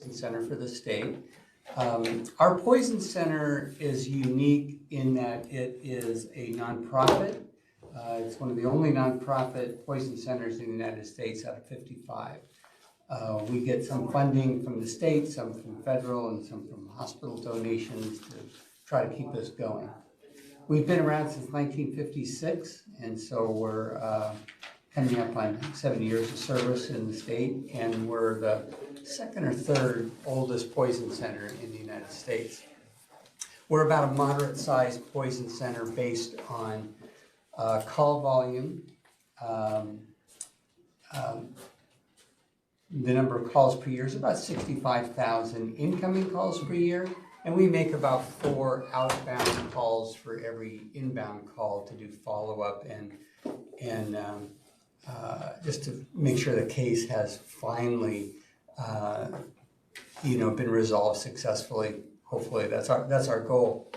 Poison Center for the state. Our Poison Center is unique in that it is a nonprofit. It's one of the only nonprofit poison centers in the United States out of 55. We get some funding from the state, some from federal, and some from hospital donations to try to keep us going. We've been around since 1956, and so we're coming up on 7 years of service in the state, and we're the second or third oldest poison center in the United States. We're about a moderate-sized poison center based on call volume, the number of calls per year is about 65,000 incoming calls per year, and we make about 4 outbound calls for every inbound call to do follow-up and just to make sure the case has finally, been resolved successfully. Hopefully, that's our goal.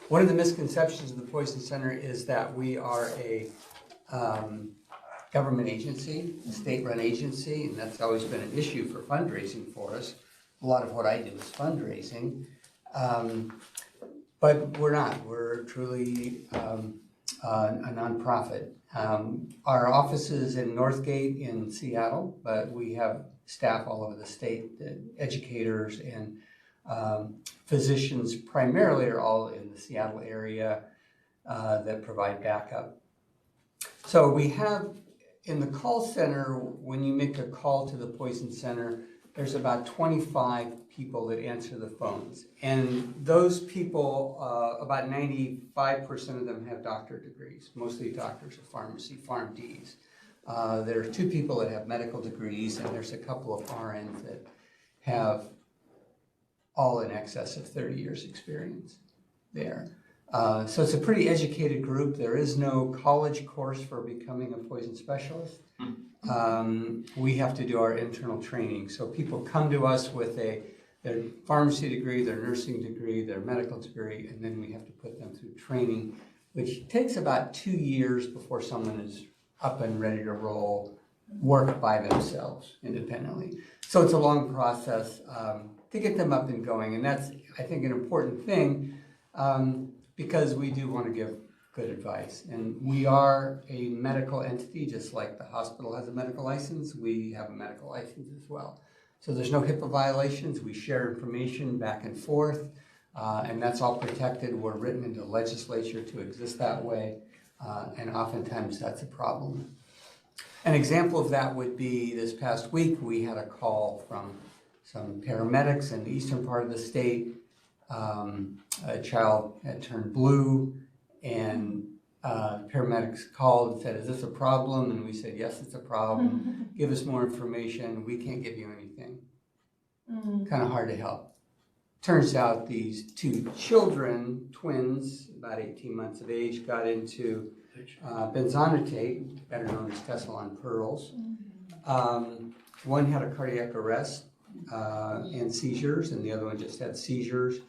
One of the misconceptions of the Poison Center is that we are a government agency, a state-run agency, and that's always been an issue for fundraising for us. A lot of what I do is fundraising, but we're not. We're truly a nonprofit. Our office is in Northgate in Seattle, but we have staff all over the state, educators and physicians primarily are all in the Seattle area that provide backup. So we have in the call center, when you make a call to the Poison Center, there's about 25 people that answer the phones. And those people, about 95% of them have doctorate degrees, mostly doctors of pharmacy, PharmDs. There are 2 people that have medical degrees, and there's a couple of RNs that have all in excess of 30 years experience there. So it's a pretty educated group. There is no college course for becoming a poison specialist. We have to do our internal training. So people come to us with their pharmacy degree, their nursing degree, their medical degree, and then we have to put them through training, which takes about 2 years before someone is up and ready to roll, work by themselves independently. So it's a long process to get them up and going, and that's, I think, an important thing because we do want to give good advice. And we are a medical entity, just like the hospital has a medical license, we have a medical license as well. So there's no HIPAA violations, we share information back and forth, and that's all protected. We're written into the legislature to exist that way, and oftentimes that's a problem. An example of that would be this past week, we had a call from some paramedics in the eastern part of the state. A child had turned blue, and paramedics called and said, "Is this a problem?" And we said, "Yes, it's a problem. Give us more information. We can't give you anything." Kind of hard to help. Turns out these 2 children, twins, about 18 months of age, got into benzonatate, better known as Tessalon pearls. One had a cardiac arrest and seizures, and the other one just had seizures.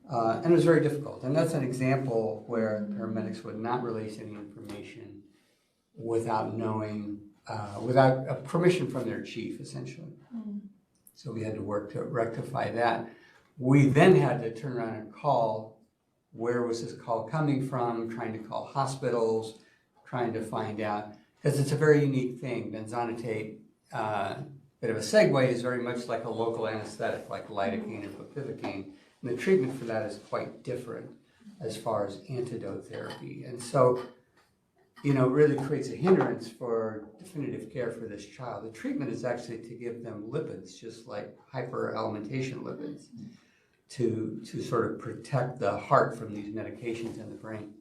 And it was very difficult. And that's an example where paramedics would not release any information without knowing, without permission from their chief, essentially. So we had to work to rectify that. We then had to turn around and call, where was this call coming from, trying to call hospitals, trying to find out, because it's a very unique thing. Benzonatate, bit of a segue, is very much like a local anesthetic, like lidocaine and bupivacaine. And the treatment for that is quite different as far as antidote therapy. And so, it really creates a hindrance for definitive care for this child. The treatment is actually to give them lipids, just like hyperalimentation lipids, to sort of protect the heart from these medications in the brain.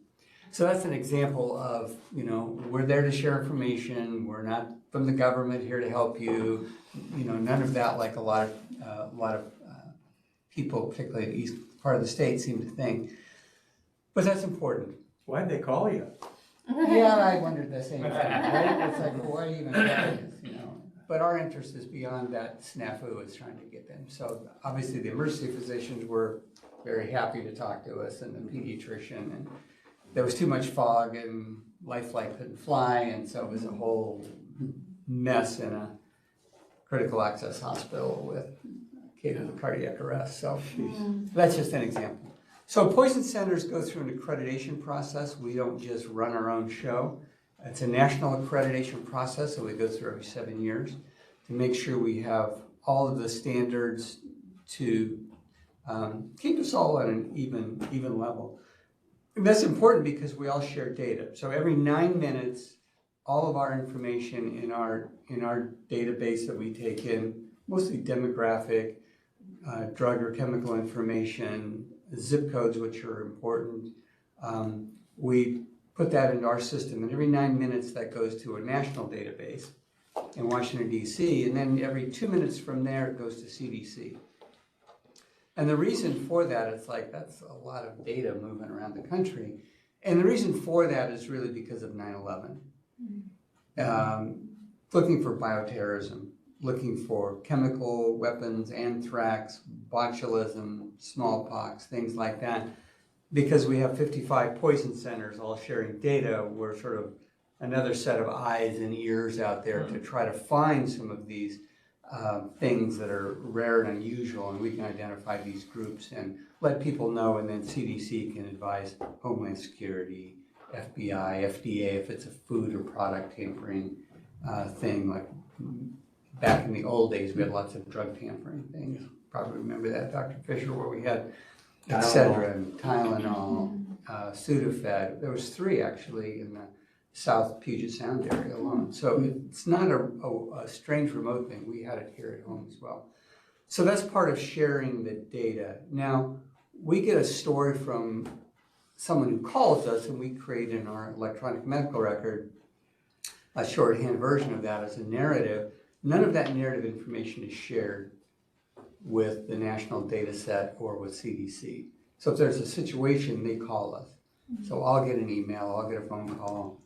So that's an example of, we're there to share information. We're not from the government here to help you. None of that, like a lot of people, particularly in the east part of the state, seem to think. But that's important. Why'd they call you? Yeah, I wondered the same thing, right? It's like, well, why are you even trying this, But our interest is beyond that snafu is trying to get them. So obviously the emergency physicians were very happy to talk to us, and the pediatrician, and there was too much fog and Lifeline couldn't fly, and so it was a whole mess in a critical access hospital with cases of cardiac arrest. So that's just an example. So poison centers go through an accreditation process. We don't just run our own show. It's a national accreditation process that we go through every 7 years to make sure we have all of the standards to keep us all on an even level. And that's important because we all share data. So every 9 minutes, all of our information in our database that we take in, mostly demographic, drug or chemical information, zip codes, which are important, we put that into our system. And every 9 minutes, that goes to a national database in Washington, D.C. And then every 2 minutes from there, it goes to CDC. And the reason for that, it's like, that's a lot of data moving around the country. And the reason for that is really because of 9/11. Looking for bioterrorism, looking for chemical weapons, anthrax, botulism, smallpox, things like that. Because we have 55 poison centers all sharing data, we're sort of another set of eyes and ears out there to try to find some of these things that are rare and unusual, and we can identify these groups and let people know, and then CDC can advise Homeland Security, FBI, FDA, if it's a food or product tampering thing. Like back in the old days, we had lots of drug tampering things. Probably remember that, Dr. Fisher, where we had Excedrin, Tylenol, Sudafed. There was 3 actually in the South Puget Sound area alone. So it's not a strange remote thing. We had it here at home as well. So that's part of sharing the data. Now, we get a story from someone who calls us, and we create in our electronic medical record a shorthand version of that as a narrative. None of that narrative information is shared with the national data set or with CDC. So if there's a situation, they call us. So I'll get an email, I'll get a phone call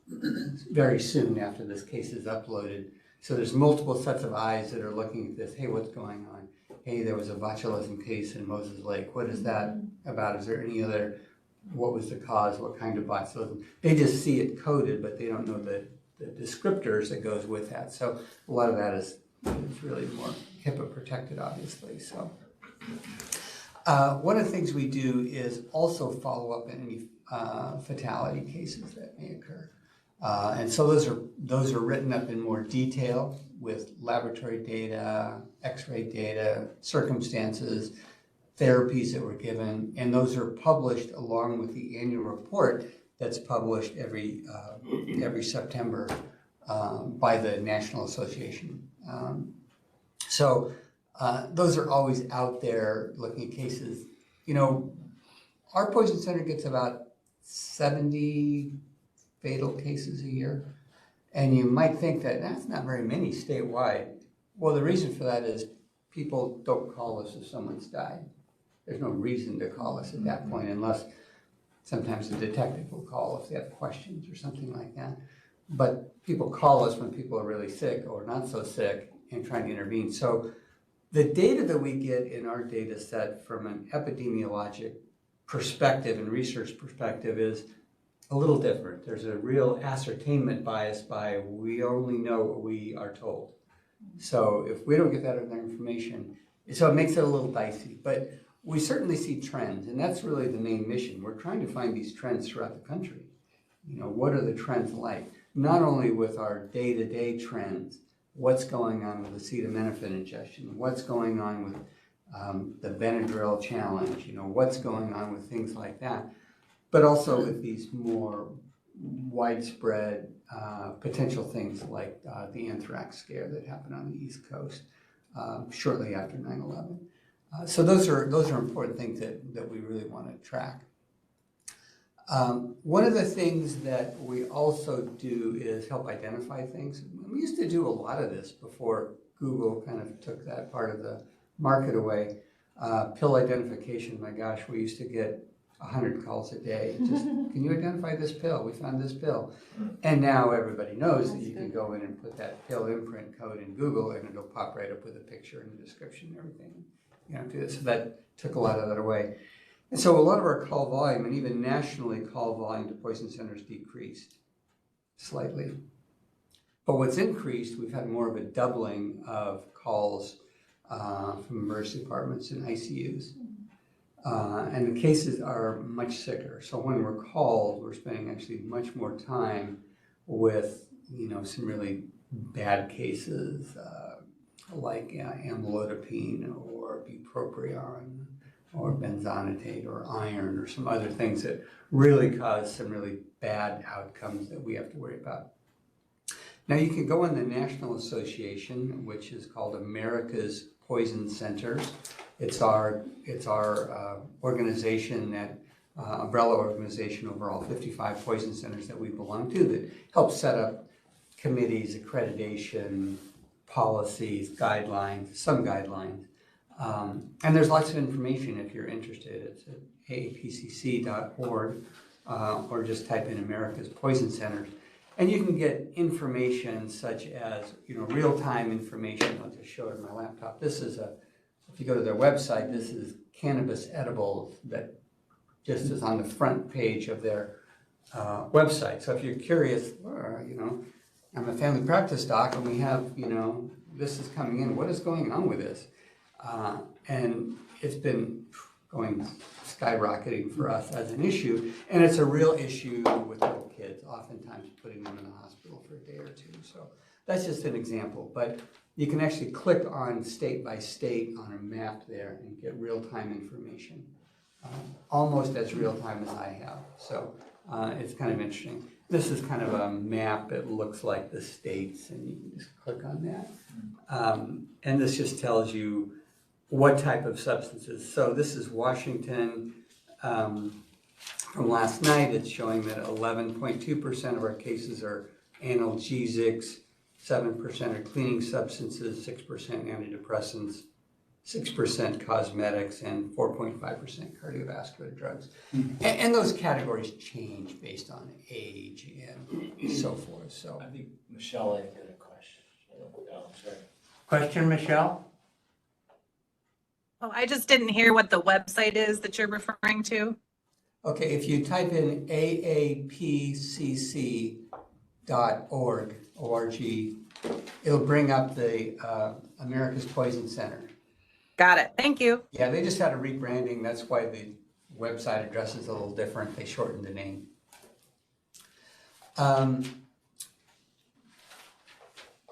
very soon after this case is uploaded. So there's multiple sets of eyes that are looking at this. Hey, what's going on? Hey, there was a botulism case in Moses Lake. What is that about? Is there any other, what was the cause? What kind of botulism? They just see it coded, but they don't know the descriptors that goes with that. So a lot of that is really more HIPAA protected, obviously. So one of the things we do is also follow up in any fatality cases that may occur. And so those are written up in more detail with laboratory data, x-ray data, circumstances, therapies that were given, and those are published along with the annual report that's published every September by the National Association. So those are always out there looking at cases. You know, our poison center gets about 70 fatal cases a year. And you might think that that's not very many statewide. Well, the reason for that is people don't call us if someone's died. There's no reason to call us at that point, unless sometimes the detective will call if they have questions or something like that. But people call us when people are really sick or not so sick and trying to intervene. So the data that we get in our data set from an epidemiologic perspective and research perspective is a little different. There's a real ascertainment bias by we only know what we are told. So if we don't get that other information, so it makes it a little dicey. But we certainly see trends, and that's really the main mission. We're trying to find these trends throughout the country. You know, what are the trends like? Not only with our day-to-day trends, what's going on with acetaminophen ingestion, what's going on with the Benadryl challenge, you know, what's going on with things like that, but also with these more widespread potential things like the anthrax scare that happened on the East Coast shortly after 9/11. So those are important things that we really want to track. One of the things that we also do is help identify things. We used to do a lot of this before Google kind of took that part of the market away. Pill identification, my gosh, we used to get 100 calls a day. Just, can you identify this pill? We found this pill. And now everybody knows that you can go in and put that pill imprint code in Google and it'll pop right up with a picture and a description and everything. You know, do this. So that took a lot of that away. And so a lot of our call volume, and even nationally call volume to poison centers, decreased slightly. But what's increased, we've had more of a doubling of calls from emergency departments and ICUs. And the cases are much sicker. So when we're called, we're spending actually much more time with, some really bad cases like amlodipine or bupropion or benzonatate or iron or some other things that really cause some really bad outcomes that we have to worry about. Now you can go on the National Association, which is called America's Poison Centers. It's our organization, that umbrella organization over all 55 poison centers that we belong to, that helps set up committees, accreditation, policies, guidelines, some guidelines. And there's lots of information if you're interested. It's at aapcc.org or just type in America's Poison Centers. And you can get information such as, real-time information. I'll just show it on my laptop. This is if you go to their website, this is cannabis edibles that just is on the front page of their website. So if you're curious, I'm a family practice doc and we have, this is coming in. What is going on with this? And it's been going skyrocketing for us as an issue. And it's a real issue with little kids, oftentimes putting them in the hospital for a day or two. So that's just an example. But you can actually click on state by state on a map there and get real-time information, almost as real-time as I have. So it's kind of interesting. This is kind of a map. It looks like the states, and you can just click on that. And this just tells you what type of substances. So this is Washington. From last night, it's showing that 11.2% of our cases are analgesics, 7% are cleaning substances, 6% antidepressants, 6% cosmetics, and 4.5% cardiovascular drugs. And those categories change based on age and so forth. So I think Michelle had a question. Oh, sorry. Question, Michelle? Oh, I just didn't hear what the website is that you're referring to. okay, if you type in aapcc.org, O-R-G, it'll bring up the America's Poison Center. Got it. Thank you. Yeah, they just had a rebranding. That's why the website address is a little different. They shortened the name.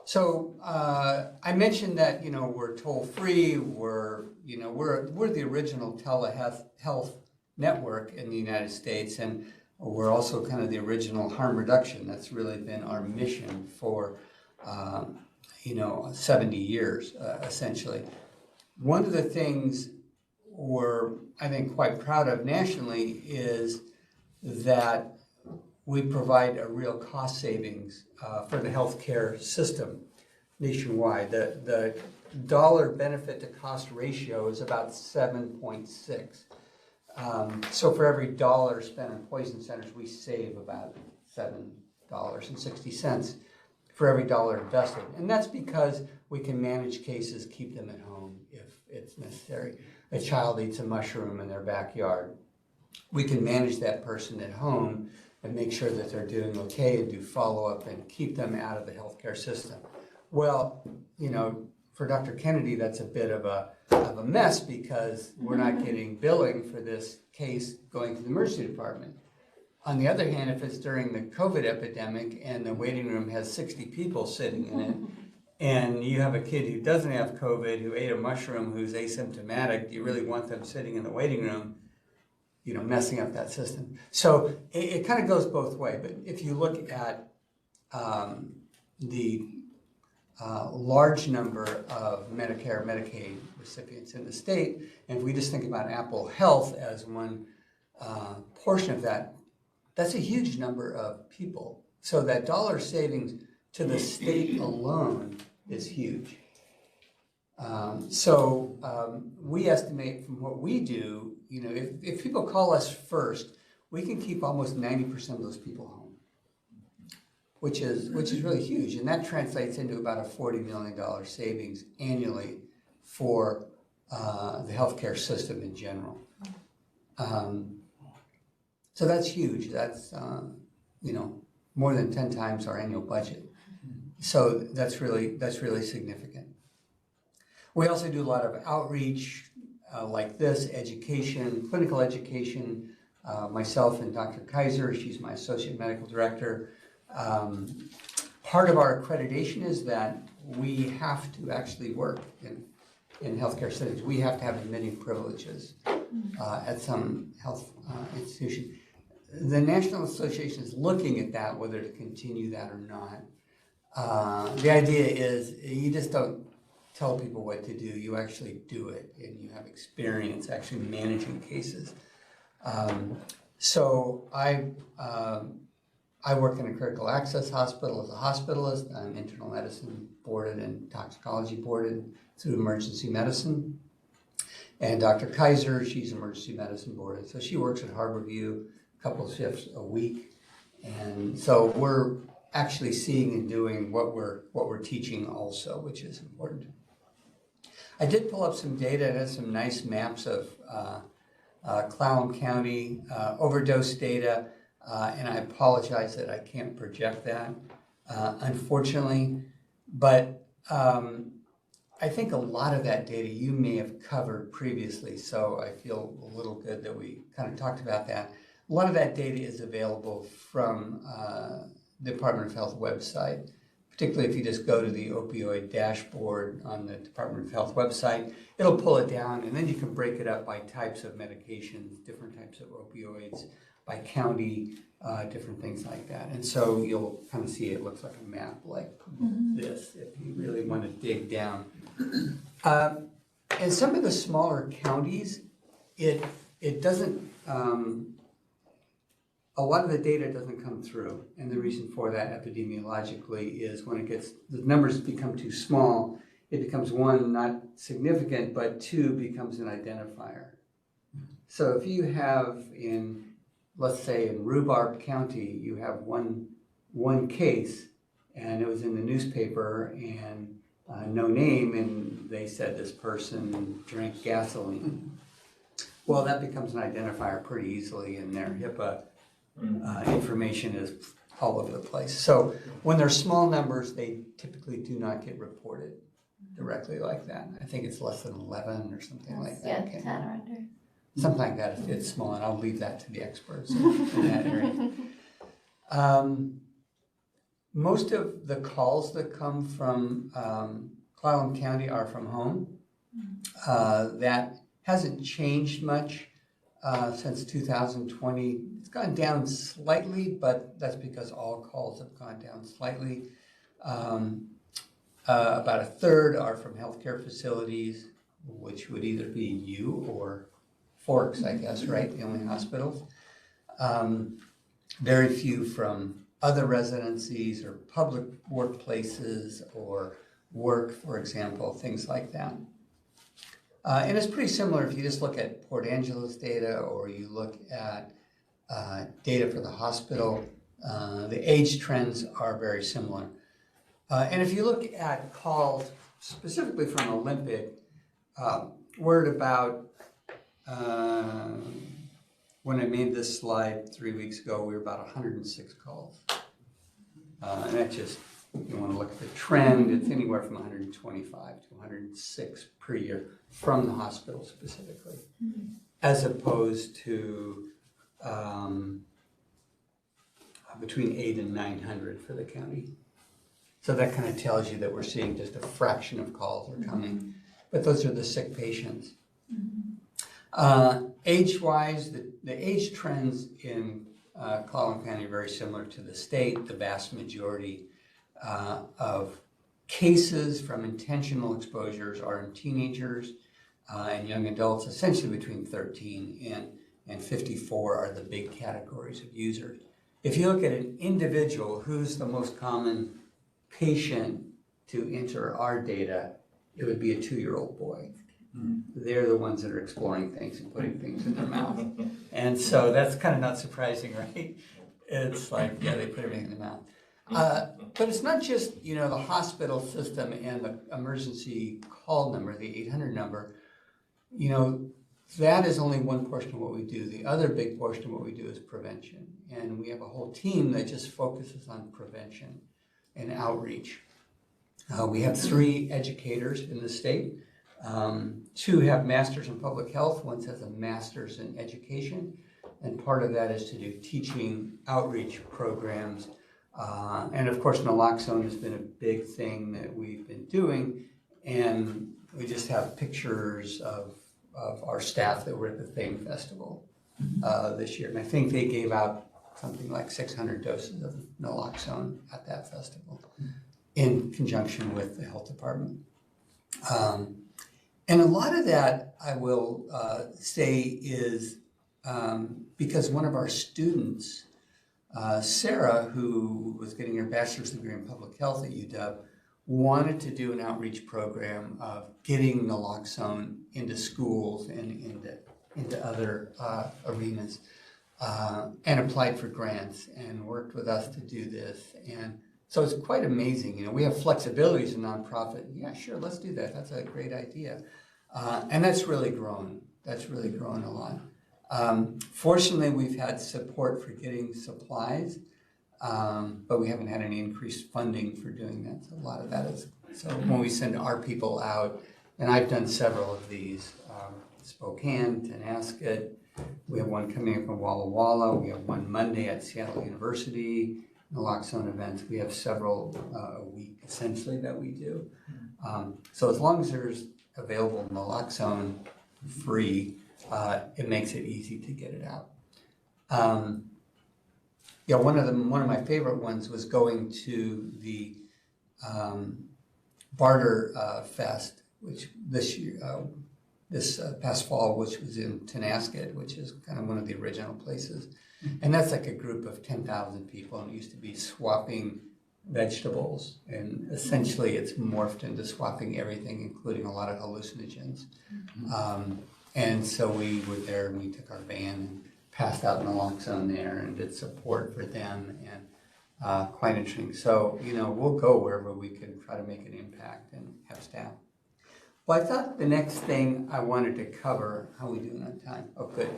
So I mentioned that we're toll free. We're the original telehealth network in the United States, and we're also kind of the original harm reduction. That's really been our mission for 70 years essentially. One of the things we're, I think, quite proud of nationally is that we provide a real cost savings for the healthcare system nationwide. The dollar benefit to cost ratio is about 7.6. So for every dollar spent on poison centers, we save about $7.60 for every dollar invested. And that's because we can manage cases, keep them at home if it's necessary. A child eats a mushroom in their backyard. We can manage that person at home and make sure that they're doing okay and do follow-up and keep them out of the healthcare system. Well, for Dr. Kennedy, that's a bit of a mess because we're not getting billing for this case going to the emergency department. On the other hand, if it's during the COVID epidemic and the waiting room has 60 people sitting in it, and you have a kid who doesn't have COVID, who ate a mushroom, who's asymptomatic, do you really want them sitting in the waiting room, messing up that system? So it kind of goes both ways. But if you look at the large number of Medicare, Medicaid recipients in the state, and if we just think about Apple Health as one portion of that, that's a huge number of people. So that dollar savings to the state alone is huge. We estimate from what we do, if people call us first, we can keep almost 90% of those people home, which is really huge. And that translates into about a $40 million savings annually for the healthcare system in general. So that's huge. That's, more than 10 times our annual budget. So that's really significant. We also do a lot of outreach like this, education, clinical education. Myself and Dr. Kaiser, she's my associate medical director. Part of our accreditation is that we have to actually work in healthcare settings. We have to have admitting privileges at some health institution. The National Association is looking at that, whether to continue that or not. The idea is you just don't tell people what to do, you actually do it, and you have experience actually managing cases. So I work in a critical access hospital as a hospitalist. I'm internal medicine boarded and toxicology boarded through emergency medicine. And Dr. Kaiser, she's emergency medicine boarded. So she works at Harborview a couple of shifts a week. And so we're actually seeing and doing what we're teaching also, which is important. I did pull up some data. It has some nice maps of Clallam County overdose data, and I apologize that I can't project that, unfortunately. But I think a lot of that data you may have covered previously, so I feel a little good that we kind of talked about that. A lot of that data is available from the Department of Health website, particularly if you just go to the opioid dashboard on the Department of Health website. It'll pull it down, and then you can break it up by types of medications, different types of opioids, by county, different things like that. And so you'll kind of see it looks like a map like this, if you really want to dig down. In some of the smaller counties, it doesn't, a lot of the data doesn't come through. And the reason for that epidemiologically is when the numbers become too small, it becomes one, not significant, but two, becomes an identifier. So if you have let's say in Rhubarb County, you have one case, and it was in the newspaper, and no name, and they said this person drank gasoline. Well, that becomes an identifier pretty easily, and their HIPAA information is all over the place. So when they're small numbers, they typically do not get reported directly like that. I think it's less than 11 or something like that. Yeah, 10 or under. Something like that if it's small, and I'll leave that to the experts in that area. Most of the calls that come from Clallam County are from home. That hasn't changed much since 2020. It's gone down slightly, but that's because all calls have gone down slightly. About a third are from healthcare facilities, which would either be you or Forks, I guess, right? The only hospitals. Very few from other residencies or public workplaces or work, for example, things like that. And it's pretty similar if you just look at Port Angeles data or you look at data for the hospital. The age trends are very similar. And if you look at calls specifically from Olympic, we're at about, when I made this slide 3 weeks ago, we were about 106 calls. And that just, you want to look at the trend, it's anywhere from 125 to 106 per year from the hospital specifically, as opposed to between 800 and 900 for the county. So that kind of tells you that we're seeing just a fraction of calls are coming, but those are the sick patients. Age-wise, the age trends in Clallam County are very similar to the state. The vast majority of cases from intentional exposures are in teenagers and young adults, essentially between 13 and 54 are the big categories of users. If you look at an individual, who's the most common patient to enter our data, it would be a 2-year-old boy. They're the ones that are exploring things and putting things in their mouth. And so that's kind of not surprising, right? It's like, yeah, they put everything in their mouth. But it's not just, the hospital system and the emergency call number, the 800 number. That is only one portion of what we do. The other big portion of what we do is prevention. And we have a whole team that just focuses on prevention and outreach. We have 3 educators in the state. Two have masters in public health, one has a master's in education, and part of that is to do teaching outreach programs. And of course, naloxone has been a big thing that we've been doing, and we just have pictures of our staff that were at the Fame Festival this year. And I think they gave out something like 600 doses of naloxone at that festival in conjunction with the health department. And a lot of that, I will say, is because one of our students, Sarah, who was getting her bachelor's degree in public health at UW, wanted to do an outreach program of getting naloxone into schools and into other arenas, and applied for grants and worked with us to do this. And so it's quite amazing. You know, we have flexibility as a nonprofit. Yeah, sure, let's do that. That's a great idea. And that's really grown. That's really grown a lot. Fortunately, we've had support for getting supplies, but we haven't had any increased funding for doing that. So a lot of that is, so when we send our people out, and I've done several of these, Spokane, Tonasket, we have one coming up in Walla Walla, we have one Monday at Seattle University, naloxone events. We have several a week essentially that we do. So as long as there's available naloxone free, it makes it easy to get it out. Yeah, one of my favorite ones was going to the Barter Fest, which this year, this past fall, which was in Tonasket, which is kind of one of the original places. And that's like a group of 10,000 people, and it used to be swapping vegetables, and essentially it's morphed into swapping everything, including a lot of hallucinogens. And so we were there, and we took our van and passed out naloxone there and did support for them, and quite interesting. So, you know, we'll go wherever we can try to make an impact and have staff. Well, I thought the next thing I wanted to cover, how are we doing on time? Oh, good.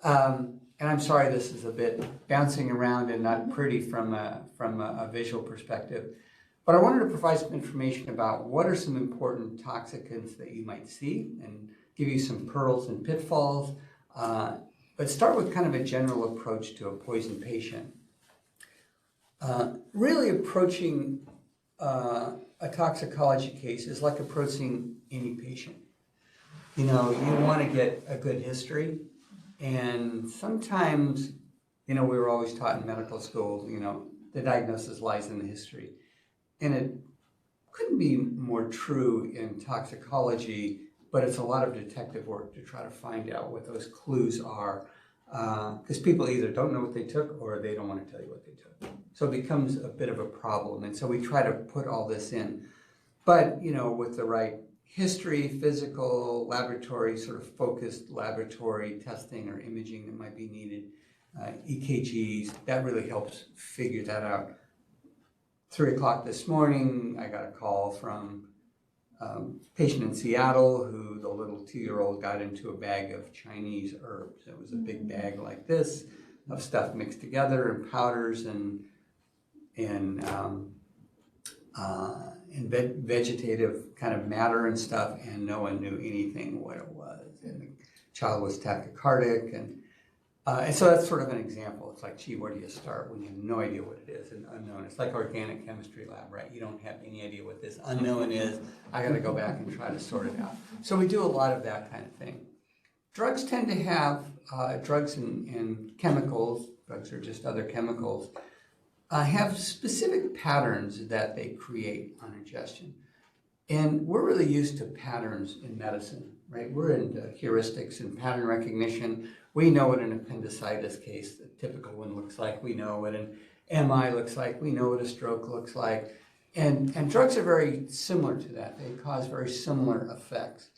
And I'm sorry this is a bit bouncing around and not pretty from a visual perspective, but I wanted to provide some information about what are some important toxicants that you might see and give you some pearls and pitfalls, but start with kind of a general approach to a poison patient. Really approaching a toxicology case is like approaching any patient. You know, you want to get a good history, and sometimes, you know, we were always taught in medical school, you know, the diagnosis lies in the history. And it couldn't be more true in toxicology, but it's a lot of detective work to try to find out what those clues are, because people either don't know what they took or they don't want to tell you what they took. So it becomes a bit of a problem, and so we try to put all this in. But, you know, with the right history, physical, laboratory, sort of focused laboratory testing or imaging that might be needed, EKGs, that really helps figure that out. 3 o'clock this morning, I got a call from a patient in Seattle who the little 2-year-old got into a bag of Chinese herbs. It was a big bag like this of stuff mixed together and powders and vegetative kind of matter and stuff, and no one knew anything what it was. And the child was tachycardic, and so that's sort of an example. It's like, gee, where do you start when you have no idea what it is and unknown? It's like organic chemistry lab, right? You don't have any idea what this unknown is. I got to go back and try to sort it out. So we do a lot of that kind of thing. Drugs tend to have, drugs and chemicals, drugs are just other chemicals, have specific patterns that they create on ingestion. And we're really used to patterns in medicine, right? We're into heuristics and pattern recognition. We know what an appendicitis case, the typical one, looks like. We know what an MI looks like. We know what a stroke looks like. And drugs are very similar to that. They cause very similar effects.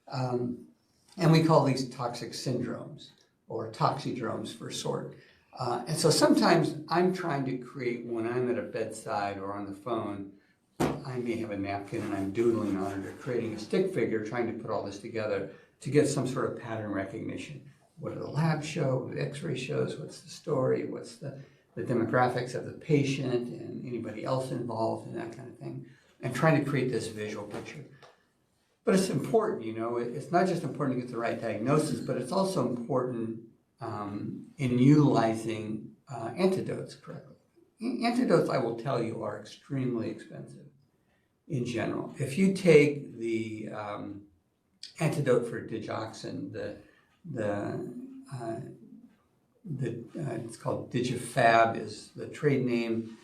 And we call these toxic syndromes or toxidromes for short. And so sometimes I'm trying to create, when I'm at a bedside or on the phone, I may have a napkin and I'm doodling on it or creating a stick figure, trying to put all this together to get some sort of pattern recognition. What do the labs show? What do the x-ray shows? What's the story? What's the demographics of the patient and anybody else involved and that kind of thing. And trying to create this visual picture. But it's important, it's not just important to get the right diagnosis, but it's also important in utilizing antidotes correctly. Antidotes, I will tell you, are extremely expensive in general. If you take the antidote for digoxin, it's called Digifab is the trade name.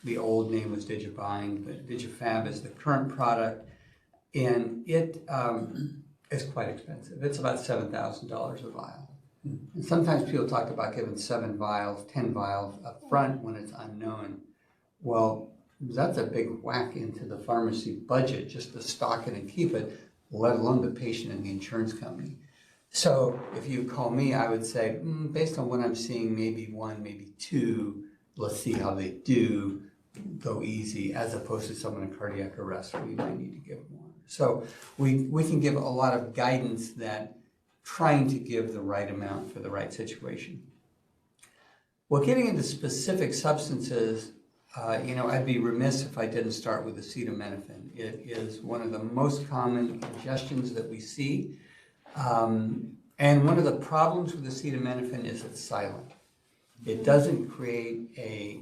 The old name was Digibind, but Digifab is the current product, and it is quite expensive. It's about $7,000 a vial. And sometimes people talk about giving 7 vials, 10 vials up front when it's unknown. Well, that's a big whack into the pharmacy budget just to stock it and keep it, let alone the patient and the insurance company. So if you call me, I would say, based on what I'm seeing, maybe 1, maybe 2, let's see how they do, go easy, as opposed to someone in cardiac arrest where you might need to give more. So we can give a lot of guidance that trying to give the right amount for the right situation. Well, getting into specific substances, I'd be remiss if I didn't start with acetaminophen. It is one of the most common ingestions that we see. And one of the problems with acetaminophen is it's silent. It doesn't create a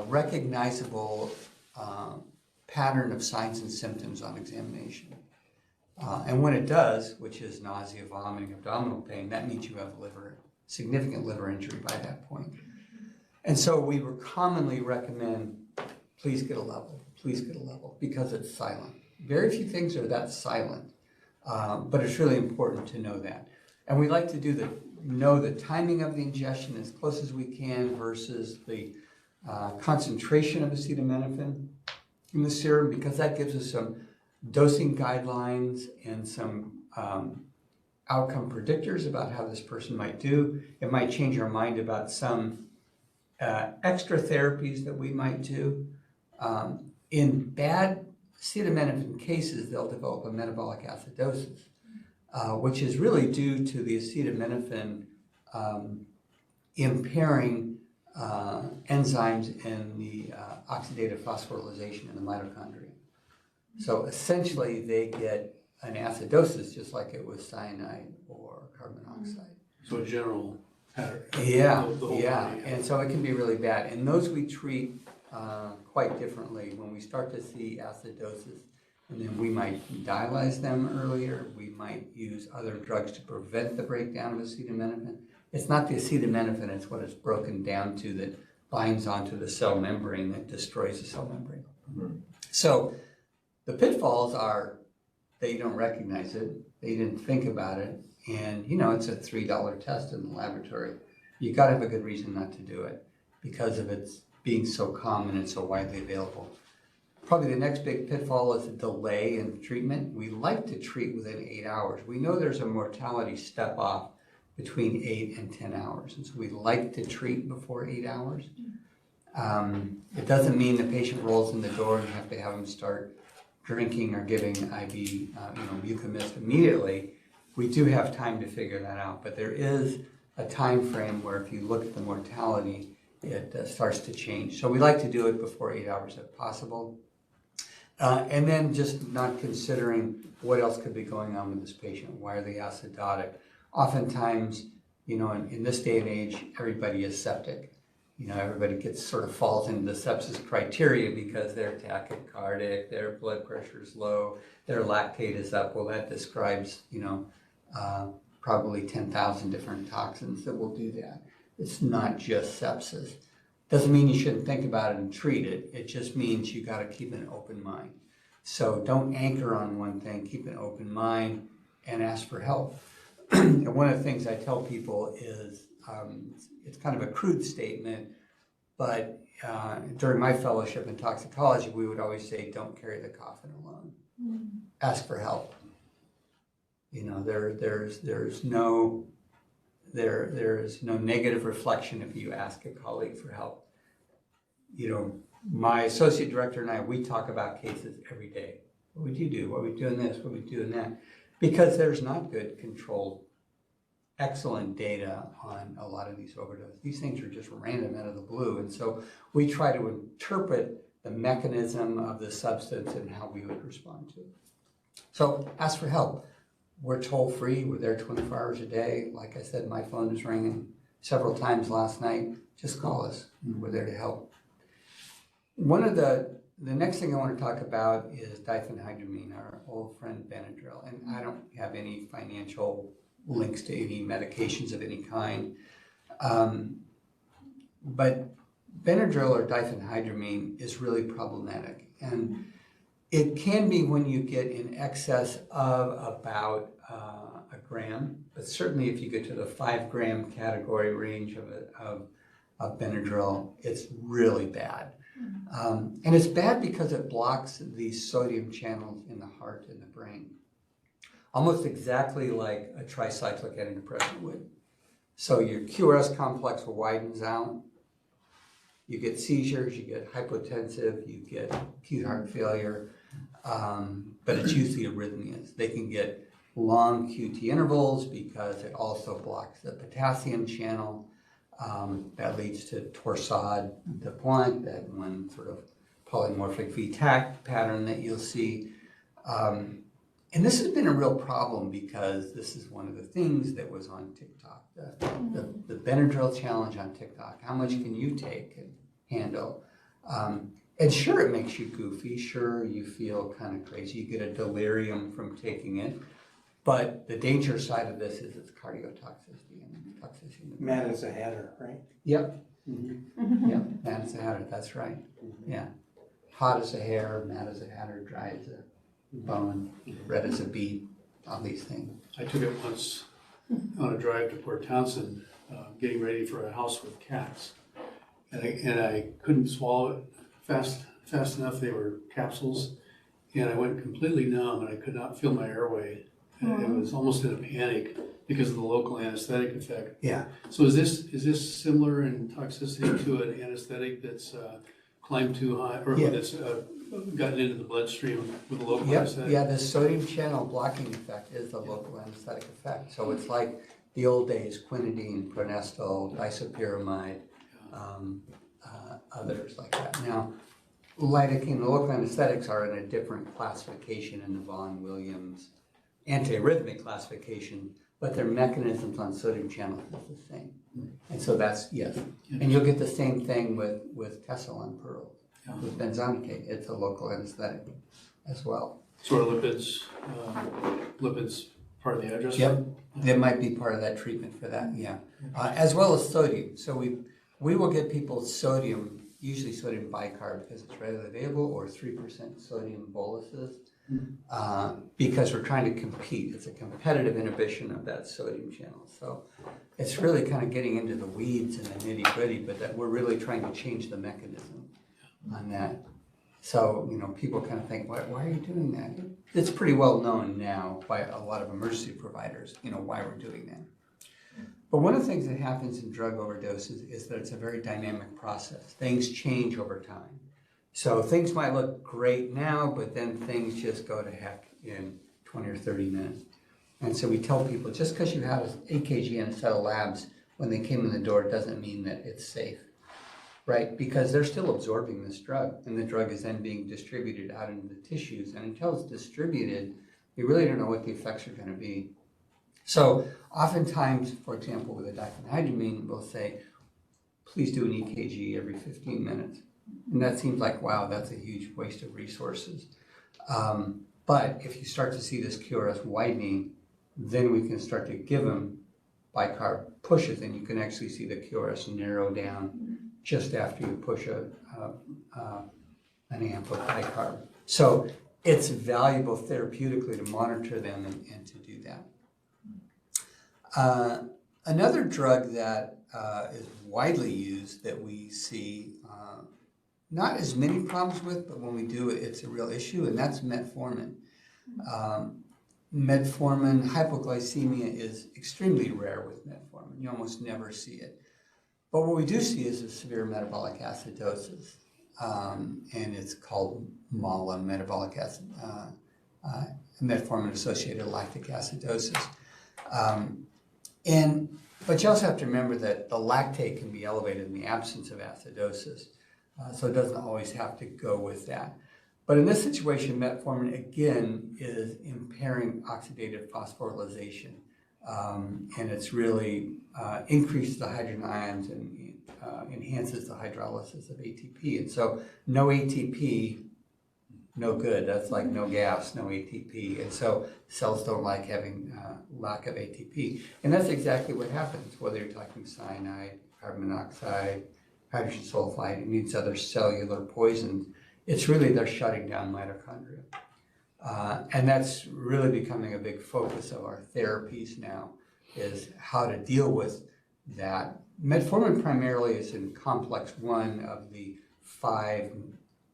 recognizable pattern of signs and symptoms on examination. And when it does, which is nausea, vomiting, abdominal pain, that means you have significant liver injury by that point. And so we would commonly recommend, please get a level, because it's silent. Very few things are that silent, but it's really important to know that. And we like to know the timing of the ingestion as close as we can versus the concentration of acetaminophen in the serum, because that gives us some dosing guidelines and some outcome predictors about how this person might do. It might change our mind about some extra therapies that we might do. In bad acetaminophen cases, they'll develop a metabolic acidosis, which is really due to the acetaminophen impairing enzymes in the oxidative phosphorylation in the mitochondria. So essentially, they get an acidosis just like it was cyanide or carbon monoxide. So a general pattern. Yeah, The whole yeah, body. and so it can be really bad. And those we treat quite differently. When we start to see acidosis, and then we might dialyze them earlier, we might use other drugs to prevent the breakdown of acetaminophen. It's not the acetaminophen, it's what it's broken down to that binds onto the cell membrane that destroys the cell membrane. Mm-hmm. So the pitfalls are that you don't recognize it, that you didn't think about it, and it's a $3 test in the laboratory. You got to have a good reason not to do it because of its being so common and so widely available. Probably the next big pitfall is a delay in treatment. We like to treat within 8 hours. We know there's a mortality step off between 8 and 10 hours, and so we like to treat before 8 hours. It doesn't mean the patient rolls in the door and you have to have them start drinking or giving IV, Mucomist immediately. We do have time to figure that out, but there is a time frame where if you look at the mortality, it starts to change. So we like to do it before 8 hours if possible. And then just not considering what else could be going on with this patient. Why are they acidotic? Oftentimes, in this day and age, everybody is septic. Everybody falls into the sepsis criteria because they're tachycardic, their blood pressure is low, their lactate is up. Well, that describes, probably 10,000 different toxins that will do that. It's not just sepsis. Doesn't mean you shouldn't think about it and treat it. It just means you got to keep an open mind. So don't anchor on one thing. Keep an open mind and ask for help. And one of the things I tell people is, it's kind of a crude statement, but during my fellowship in toxicology, we would always say, don't carry the coffin alone. Mm-hmm. Ask for help. There's no negative reflection if you ask a colleague for help. My associate director and I, we talk about cases every day. What would you do? What would you do in this? What would you do in that? Because there's not good controlled, excellent data on a lot of these overdoses. These things are just random out of the blue. And so we try to interpret the mechanism of the substance and how we would respond to it. So ask for help. We're toll free, we're there 24 hours a day. Like I said, my phone was ringing several times last night. Just call us, and we're there to help. One of the next thing I want to talk about is diphenhydramine, our old friend Benadryl. And I don't have any financial links to any medications of any kind. But Benadryl or diphenhydramine is really problematic. And it can be when you get in excess of about a gram, but certainly if you get to the 5-gram category range of Benadryl, it's really bad. And it's bad because it blocks these sodium channels in the heart and the brain, almost exactly like a tricyclic antidepressant would. So your QRS complex widens out, you get seizures, you get hypotensive, you get acute heart failure, but it's usually arrhythmias. They can get long QT intervals because it also blocks the potassium channel. That leads to torsade de pointe, that one sort of polymorphic V-tac pattern that you'll see. And this has been a real problem because this is one of the things that was on TikTok, the Benadryl challenge on TikTok. How much can you take and handle? And sure, it makes you goofy. Sure, you feel kind of crazy. You get a delirium from taking it. But the danger side of this is its cardiotoxicity and toxicity. Mad as a hatter, right? Yep. Mm-hmm. Yep, mad as a hatter, that's right. Yeah. Hot as a hair, mad as a hatter, dry as a bone, red as a beet, all these things. I took it once on a drive to Port Townsend, getting ready for a house with cats. And I couldn't swallow it fast enough. They were capsules. And I went completely numb and I could not feel my airway. And it was almost in a panic because of the local anesthetic effect. Yeah. So is this similar in toxicity to an anesthetic that's climbed too high, or that's gotten into the bloodstream with a local anesthetic? Yeah, the sodium channel blocking effect is the local anesthetic effect. So it's like the old days, quinidine, pronestal, disopyramide, others like that. Now, lidocaine, the local anesthetics are in a different classification in the Vaughan-Williams antiarrhythmic classification, but their mechanisms on sodium channels is the same. And so that's, yes. And you'll get the same thing with Tessalon pearls, with benzonicate. It's a local anesthetic as well. Sort of lipids part of the adjustment? Yep, there might be part of that treatment for that, yeah. As well as sodium. So we will get people sodium, usually sodium bicarb because it's readily available, or 3% sodium boluses. Because we're trying to compete. It's a competitive inhibition of that sodium channel. So it's really kind of getting into the weeds and the nitty gritty, but that we're really trying to change the mechanism on that. So, people kind of think, why are you doing that? It's pretty well known now by a lot of emergency providers, why we're doing that. But one of the things that happens in drug overdoses is that it's a very dynamic process. Things change over time. So things might look great now, but then things just go to heck in 20 or 30 minutes. And so we tell people, just because you have an EKG and a set of labs when they came in the door doesn't mean that it's safe, right? Because they're still absorbing this drug, and the drug is then being distributed out into the tissues. And until it's distributed, you really don't know what the effects are going to be. So oftentimes, for example, with a diphenhydramine, we'll say, please do an EKG every 15 minutes. And that seems like, wow, that's a huge waste of resources. But if you start to see this QRS widening, then we can start to give them bicarb pushes, and you can actually see the QRS narrow down just after you push an amp of bicarb. So it's valuable therapeutically to monitor them and to do that. Another drug that is widely used that we see not as many problems with, but when we do it, it's a real issue, and that's metformin. Metformin hypoglycemia is extremely rare with metformin. You almost never see it. But what we do see is a severe metabolic acidosis, and it's called MALA, metabolic acid, metformin-associated lactic acidosis. But you also have to remember that the lactate can be elevated in the absence of acidosis. So it doesn't always have to go with that. But in this situation, metformin again is impairing oxidative phosphorylation. And it's really increases the hydrogen ions and enhances the hydrolysis of ATP. And so no ATP, no good. That's like no gas, no ATP. And so cells don't like having lack of ATP. And that's exactly what happens, whether you're talking cyanide, carbon monoxide, hydrogen sulfide, and these other cellular poisons. It's really they're shutting down mitochondria. And that's really becoming a big focus of our therapies now, is how to deal with that. Metformin primarily is in complex 1 of the 5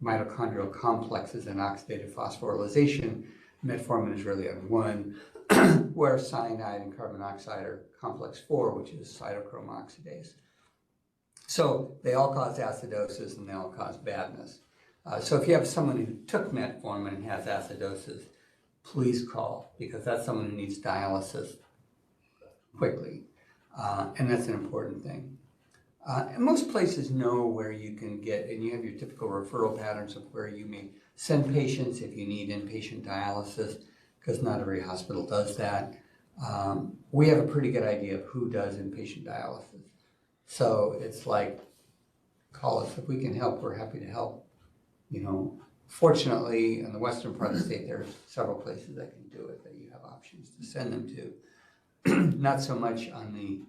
mitochondrial complexes in oxidative phosphorylation. Metformin is really on 1, where cyanide and carbon monoxide are complex 4, which is cytochrome oxidase. So they all cause acidosis and they all cause badness. So if you have someone who took metformin and has acidosis, please call, because that's someone who needs dialysis quickly. And that's an important thing. And most places know where you can get, and you have your typical referral patterns of where you may send patients if you need inpatient dialysis, because not every hospital does that. We have a pretty good idea of who does inpatient dialysis. So it's like, call us if we can help, we're happy to help. You know, fortunately, in the western part of the state, there's several places that can do it, that you have options to send them to. Not so much on the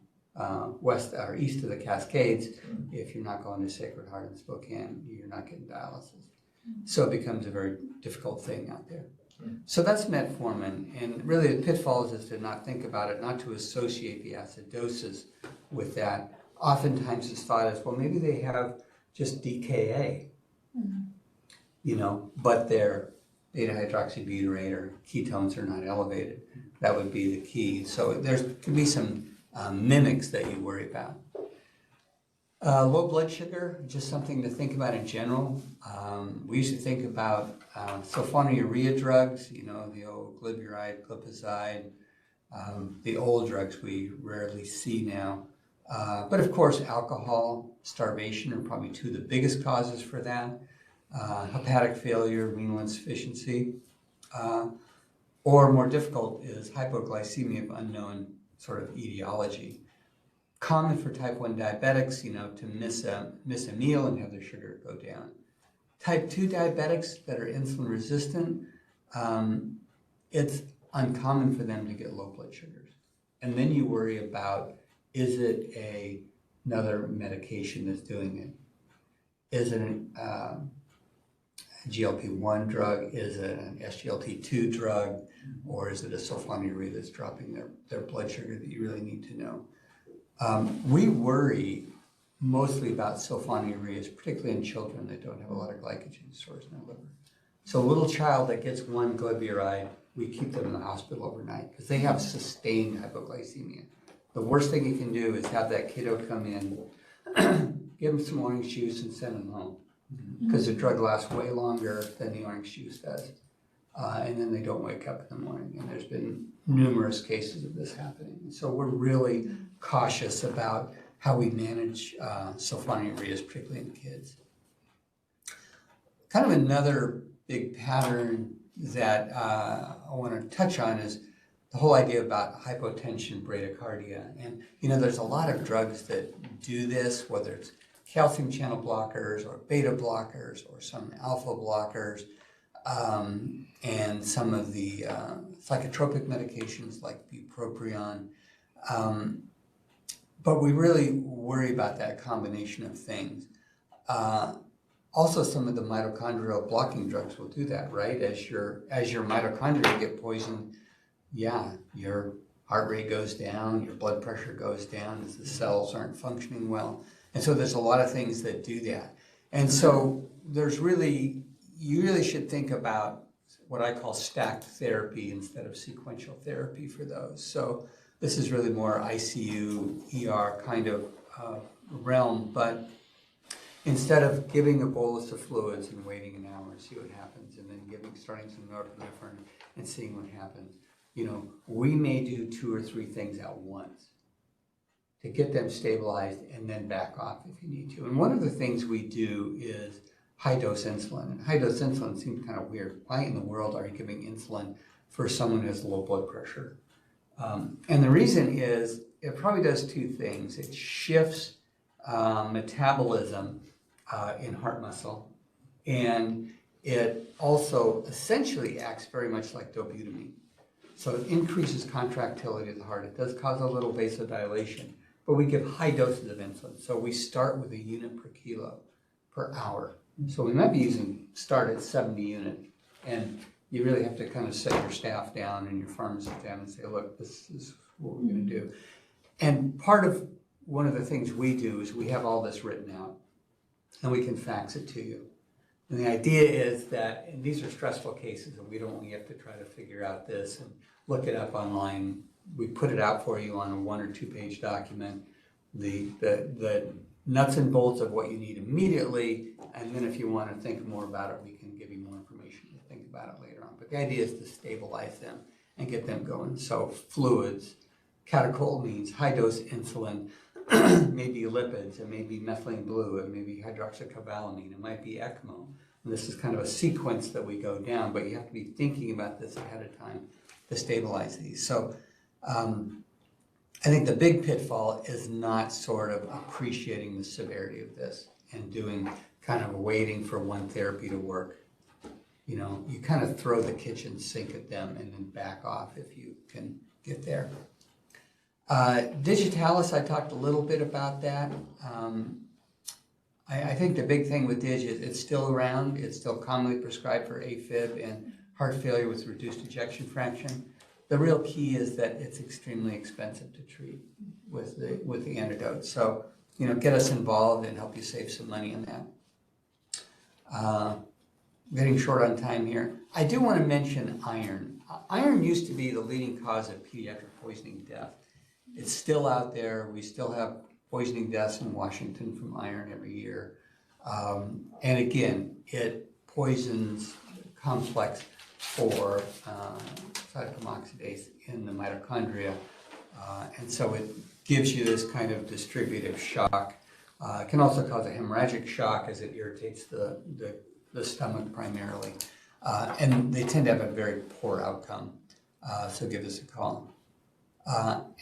west or east of the Cascades. If you're not going to Sacred Heart in Spokane, you're not getting dialysis. So it becomes a very difficult thing out there. So that's metformin, and really the pitfalls is to not think about it, not to associate the acidosis with that. Oftentimes it's thought as, well, maybe they have just DKA. You know, but their beta hydroxybutyrate or ketones are not elevated. That would be the key. So there can be some mimics that you worry about. Low blood sugar, just something to think about in general. We used to think about sulfonylurea drugs, you know, the old glyburide, glipizide, the old drugs we rarely see now. But of course, alcohol, starvation are probably 2 of the biggest causes for that. Hepatic failure, renal insufficiency, or more difficult is hypoglycemia of unknown sort of etiology. Common for type 1 diabetics, you know, to miss a meal and have their sugar go down. Type 2 diabetics that are insulin resistant, it's uncommon for them to get low blood sugars. And then you worry about, is it another medication that's doing it? Is it a GLP-1 drug? Is it an SGLT2 drug? Or is it a sulfonylurea that's dropping their blood sugar that you really need to know? We worry mostly about sulfonylureas, particularly in children that don't have a lot of glycogen stores in their liver. So a little child that gets 1 glyburide, we keep them in the hospital overnight because they have sustained hypoglycemia. The worst thing you can do is have that kiddo come in, give them some orange juice and send them home, because the drug lasts way longer than the orange juice does. And then they don't wake up in the morning. And there's been numerous cases of this happening. So we're really cautious about how we manage sulfonylureas, particularly in kids. Kind of another big pattern that I want to touch on is the whole idea about hypotension, bradycardia. And, you know, there's a lot of drugs that do this, whether it's calcium channel blockers or beta blockers or some alpha blockers, and some of the psychotropic medications like bupropion. But we really worry about that combination of things. Also, some of the mitochondrial blocking drugs will do that, right? As your mitochondria get poisoned, yeah, your heart rate goes down, your blood pressure goes down as the cells aren't functioning well. And so there's a lot of things that do that. And so you really should think about what I call stacked therapy instead of sequential therapy for those. So this is really more ICU, ER kind of realm, but instead of giving a bolus of fluids and waiting an hour and see what happens, and then starting some norepinephrine and seeing what happens, you know, we may do 2 or 3 things at once to get them stabilized and then back off if you need to. And one of the things we do is high-dose insulin. And high-dose insulin seems kind of weird. Why in the world are you giving insulin for someone who has low blood pressure? And the reason is it probably does two things. It shifts metabolism in heart muscle, and it also essentially acts very much like dobutamine. So it increases contractility of the heart. It does cause a little vasodilation, but we give high doses of insulin. So we start with a unit per kilo per hour. So we might be start at 70 units, and you really have to kind of set your staff down and your pharmacist down and say, look, this is what we're going to do. And one of the things we do is we have all this written out, and we can fax it to you. And the idea is that, and these are stressful cases, and we don't want you have to try to figure out this and look it up online. We put it out for you on a 1 or 2 page document, the nuts and bolts of what you need immediately, and then if you want to think more about it, we can give you more information to think about it later on. But the idea is to stabilize them and get them going. So fluids, catecholamines, high-dose insulin, maybe lipids, it may be methylene blue, it may be hydroxycobalamin, it might be ECMO. And this is kind of a sequence that we go down, but you have to be thinking about this ahead of time to stabilize these. So I think the big pitfall is not sort of appreciating the severity of this and doing kind of waiting for one therapy to work. You know, you kind of throw the kitchen sink at them and then back off if you can get there. Digitalis, I talked a little bit about that. I think the big thing with Dig is it's still around. It's still commonly prescribed for AFib and heart failure with reduced ejection fraction. The real key is that it's extremely expensive to treat with the antidote. So, you know, get us involved and help you save some money on that. Getting short on time here. I do want to mention iron. Iron used to be the leading cause of pediatric poisoning death. It's still out there. We still have poisoning deaths in Washington from iron every year. And again, it poisons complex 4 cytochrome oxidase in the mitochondria. And so it gives you this kind of distributive shock. It can also cause a hemorrhagic shock as it irritates the stomach primarily. And they tend to have a very poor outcome. So give us a call.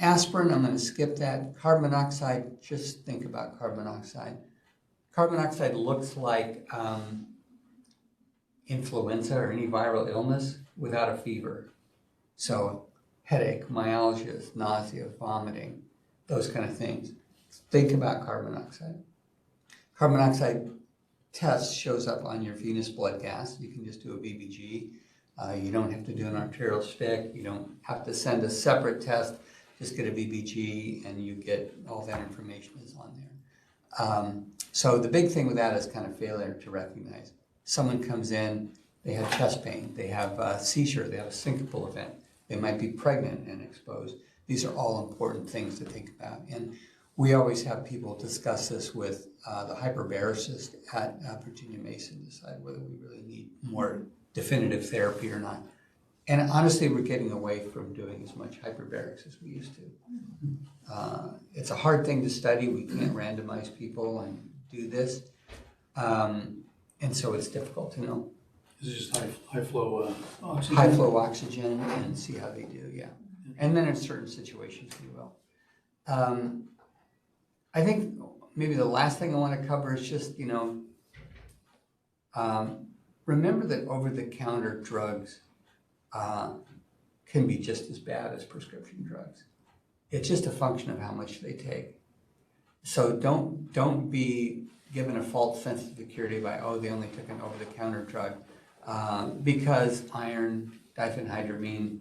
Aspirin, I'm going to skip that. Carbon monoxide, just think about carbon monoxide. Carbon monoxide looks like influenza or any viral illness without a fever. So headache, myalgias, nausea, vomiting, those kind of things. Think about carbon monoxide. Carbon monoxide test shows up on your venous blood gas. You can just do a BBG. You don't have to do an arterial stick. You don't have to send a separate test. Just get a BBG and you get all that information is on there. So the big thing with that is kind of failure to recognize. Someone comes in, they have chest pain, they have a seizure, they have a syncopal event, they might be pregnant and exposed. These are all important things to think about. And we always have people discuss this with the hyperbaricist at Virginia Mason, decide whether we really need more definitive therapy or not. And honestly, we're getting away from doing as much hyperbarics as we used to. It's a hard thing to study. We can't randomize people and do this. And so it's difficult to know. This is just high flow oxygen? High flow oxygen and see how they do, yeah. And then in certain situations we will. I think maybe the last thing I want to cover is just, you know, remember that over-the-counter drugs can be just as bad as prescription drugs. It's just a function of how much they take. So don't be given a false sense of security by, oh, they only took an over-the-counter drug, because iron, diphenhydramine,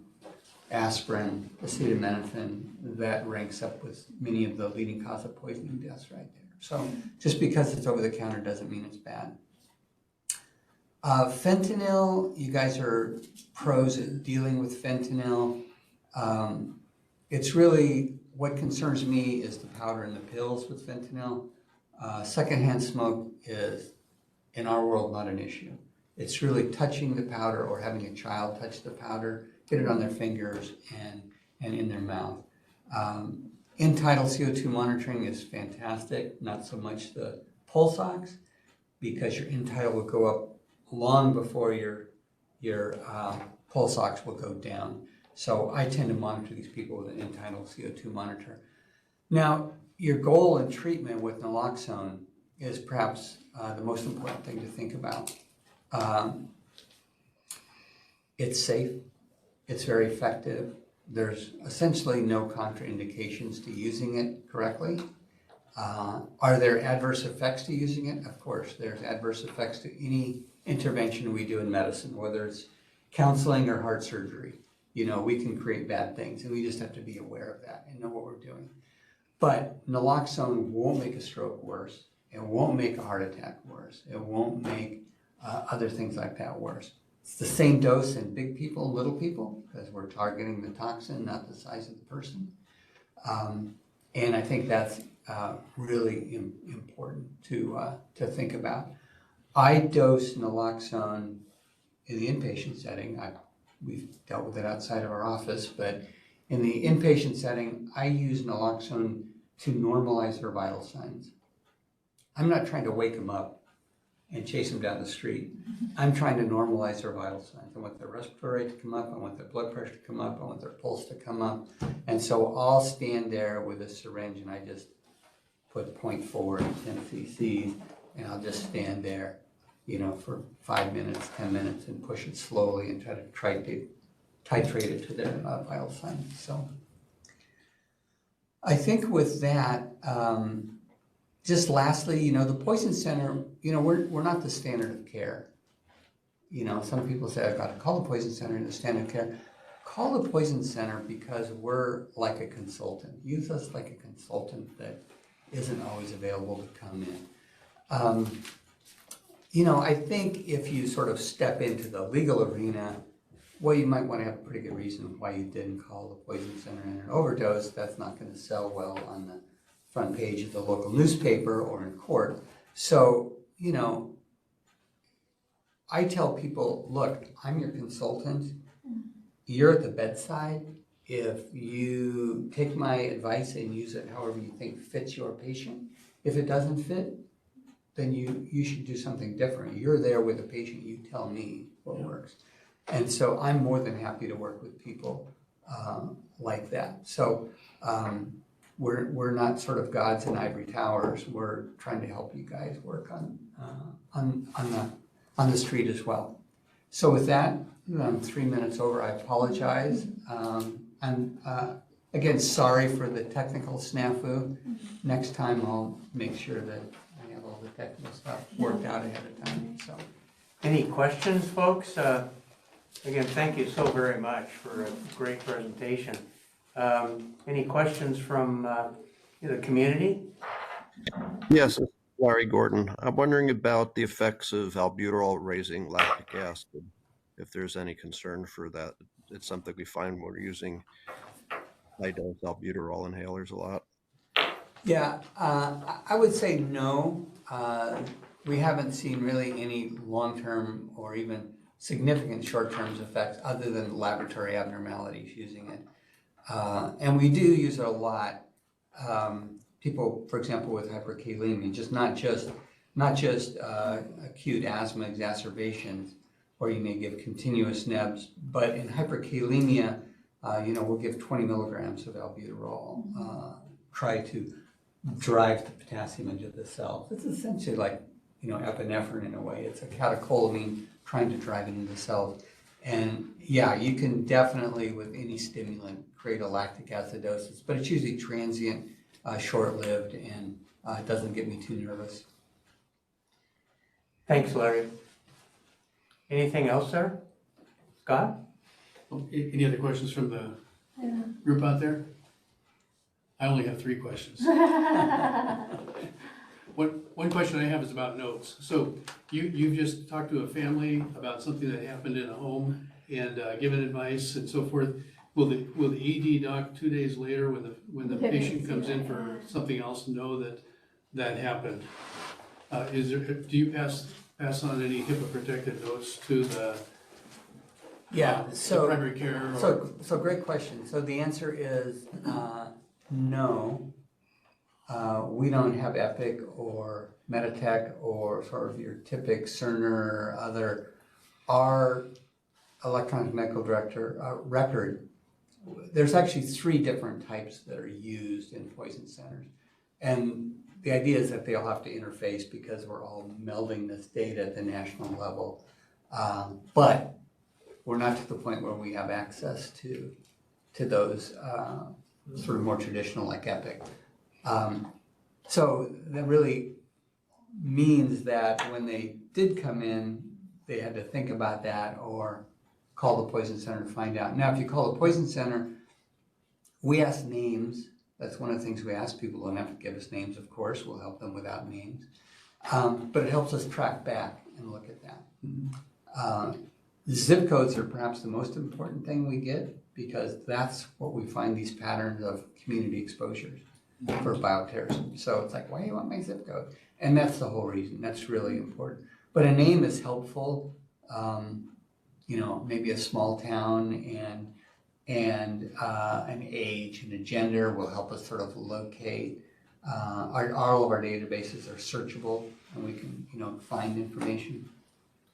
aspirin, acetaminophen, that ranks up with many of the leading cause of poisoning deaths right there. So just because it's over-the-counter doesn't mean it's bad. Fentanyl, you guys are pros at dealing with fentanyl. It's really, what concerns me is the powder and the pills with fentanyl. Secondhand smoke is, in our world, not an issue. It's really touching the powder or having a child touch the powder, get it on their fingers and in their mouth. In-tidal CO2 monitoring is fantastic, not so much the pulse ox. because your end-tidal will go up long before your pulse ox will go down. So I tend to monitor these people with an end-tidal CO2 monitor. Now, your goal in treatment with naloxone is perhaps the most important thing to think about. It's safe, it's very effective. There's essentially no contraindications to using it correctly. Are there adverse effects to using it? Of course, there's adverse effects to any intervention we do in medicine, whether it's counseling or heart surgery. You know, we can create bad things, and we just have to be aware of that and know what we're doing. But naloxone won't make a stroke worse. It won't make a heart attack worse. It won't make other things like that worse. It's the same dose in big people and little people, because we're targeting the toxin, not the size of the person. And I think that's really important to think about. I dose naloxone in the inpatient setting. We've dealt with it outside of our office, but in the inpatient setting, I use naloxone to normalize their vital signs. I'm not trying to wake them up and chase them down the street. I'm trying to normalize their vital signs. I want their respiratory rate to come up. I want their blood pressure to come up. I want their pulse to come up. And so I'll stand there with a syringe and I just put 0.4 and 10 cc's, and I'll just stand there, you know, for 5 minutes, 10 minutes, and push it slowly and try to titrate it to their vital signs. So I think with that, just lastly, you know, the Poison Center, you know, we're not the standard of care. You know, some people say, I've got to call the Poison Center the standard of care. Call the Poison Center because we're like a consultant. Use us like a consultant that isn't always available to come in. You know, I think if you sort of step into the legal arena, well, you might want to have a pretty good reason why you didn't call the Poison Center in an overdose. That's not going to sell well on the front page of the local newspaper or in court. So, you know, I tell people, look, I'm your consultant. You're at the bedside. If you take my advice and use it however you think fits your patient, if it doesn't fit, then you should do something different. You're there with the patient, you tell me what works. And so I'm more than happy to work with people like that. So we're not sort of gods in ivory towers. We're trying to help you guys work on the street as well. So with that, I'm 3 minutes over. I apologize. I'm again sorry for the technical snafu. Next time I'll make sure that I have all the technical stuff worked out ahead of time. So, Any questions, folks? Again, thank you so very much for a great presentation. Any questions from the community? Yes, it's Larry Gordon. I'm wondering about the effects of albuterol raising lactic acid, if there's any concern for that. It's something we find when we're using high-dose albuterol inhalers a lot. yeah, I would say no. We haven't seen really any long-term or even significant short-term effects other than laboratory abnormalities using it. And we do use it a lot. People, for example, with hyperkalemia, not just acute asthma exacerbations, where you may give continuous nebs, but in hyperkalemia, you know, we'll give 20 milligrams of albuterol, try to drive the potassium into the cells. It's essentially like, you know, epinephrine in a way. It's a catecholamine trying to drive it into the cells. And yeah, you can definitely, with any stimulant, create a lactic acidosis, but it's usually transient, short-lived, and it doesn't get me too nervous. Thanks, Larry. Anything else, sir? Scott? Any other questions from the group out there? I only have 3 questions. One question I have is about notes. So you've just talked to a family about something that happened in a home and given advice and so forth. Will the ED doc 2 days later, when the patient comes in for something else, know that happened? Do you pass on any HIPAA protected notes to the primary care? So great question. So the answer is no. We don't have Epic or Meditech or sort of your typical Cerner or other. Our electronic medical record, there's actually 3 different types that are used in poison centers. And the idea is that they all have to interface because we're all melding this data at the national level. But we're not to the point where we have access to those sort of more traditional like Epic. So that really means that when they did come in, they had to think about that or call the poison center to find out. Now, if you call the poison center, we ask names. That's one of the things we ask. People don't have to give us names, of course. We'll help them without names. But it helps us track back and look at that. Zip codes are perhaps the most important thing we get because that's what we find these patterns of community exposures for bioterrorism. So it's like, why do you want my zip code? And that's the whole reason. That's really important. But a name is helpful. Maybe a small town and an age and a gender will help us sort of locate. All of our databases are searchable and we can, find information.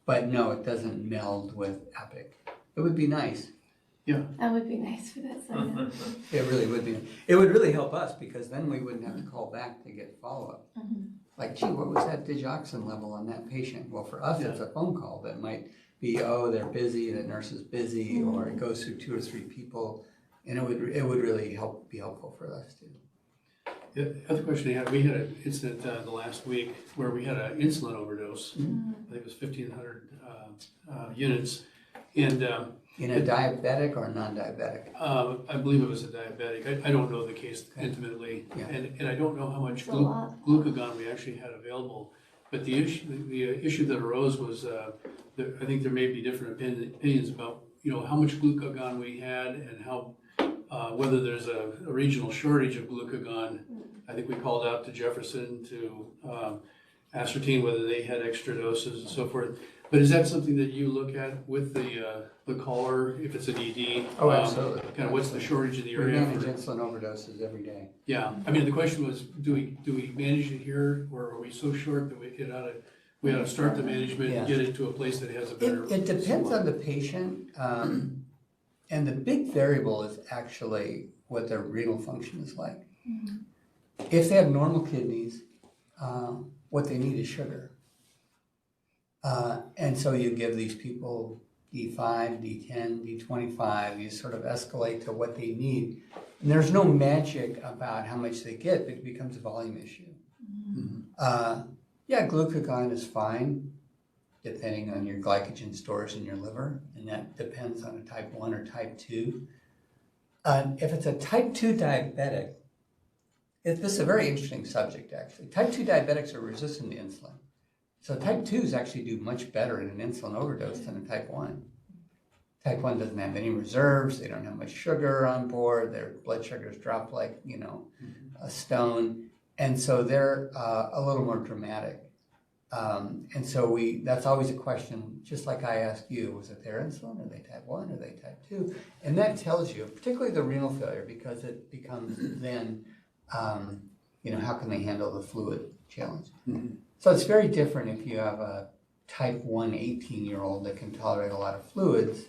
But no, it doesn't meld with Epic. It would be nice. Yeah. That would be nice for that sign. It really would be. It would really help us because then we wouldn't have to call back to get follow-up. Like, gee, what was that digoxin level on that patient? Well, for us, it's a phone call that might be, oh, they're busy, the nurse is busy, or it goes through 2 or 3 people, and it would really be helpful for us too. The other question I had, we had an incident the last week where we had an insulin overdose. I think it was 1,500 units, and In a diabetic or non-diabetic? I believe it was a diabetic. I don't know the case intimately, Yeah. and I don't know how much It's a lot. glucagon we actually had available. But the issue that arose was I think there may be different opinions about how much glucagon we had and how whether there's a regional shortage of glucagon. I think we called out to Jefferson to ascertain whether they had extra doses and so forth. But is that something that you look at with the caller, if it's an ED? Oh, absolutely. Kind of what's the shortage in the We area? manage insulin overdoses every day. Yeah, I mean, the question was, do we manage it here, or are we so short that we ought to start the management and get it to a place that has a better. It depends on the patient, and the big variable is actually what their renal function is like. If they have normal kidneys, what they need is sugar. And so you give these people D5, D10, D25, you sort of escalate to what they need. And there's no magic about how much they get, but it becomes a volume issue. Yeah, glucagon is fine, depending on your glycogen stores in your liver, and that depends on a type 1 or type 2. If it's a type 2 diabetic, this is a very interesting subject, actually. Type 2 diabetics are resistant to insulin. So type 2s actually do much better in an insulin overdose than a type 1. Type 1 doesn't have any reserves, they don't have much sugar on board, their blood sugars drop like, a stone. And so they're a little more dramatic. And so that's always a question, just like I asked you, was it their insulin? Are they type 1? Are they type 2? And that tells you, particularly the renal failure, because it becomes then, how can they handle the fluid challenge? So it's very different if you have a type 1 18-year-old that can tolerate a lot of fluids,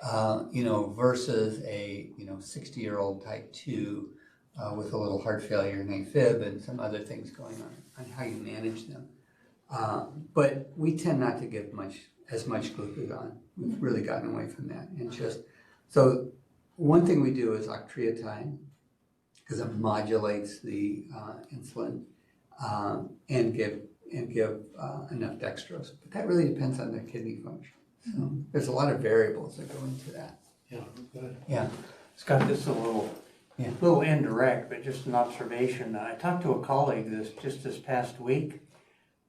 versus a 60-year-old type 2 with a little heart failure and AFib and some other things going on how you manage them. But we tend not to give as much glucagon. We've really gotten away from that. So one thing we do is octreotide, because it modulates the insulin, and give enough dextrose. But that really depends on their kidney function. So there's a lot of variables that go into that. Yeah, good. Yeah. Scott, this is a little indirect, but just an observation. I talked to a colleague this past week.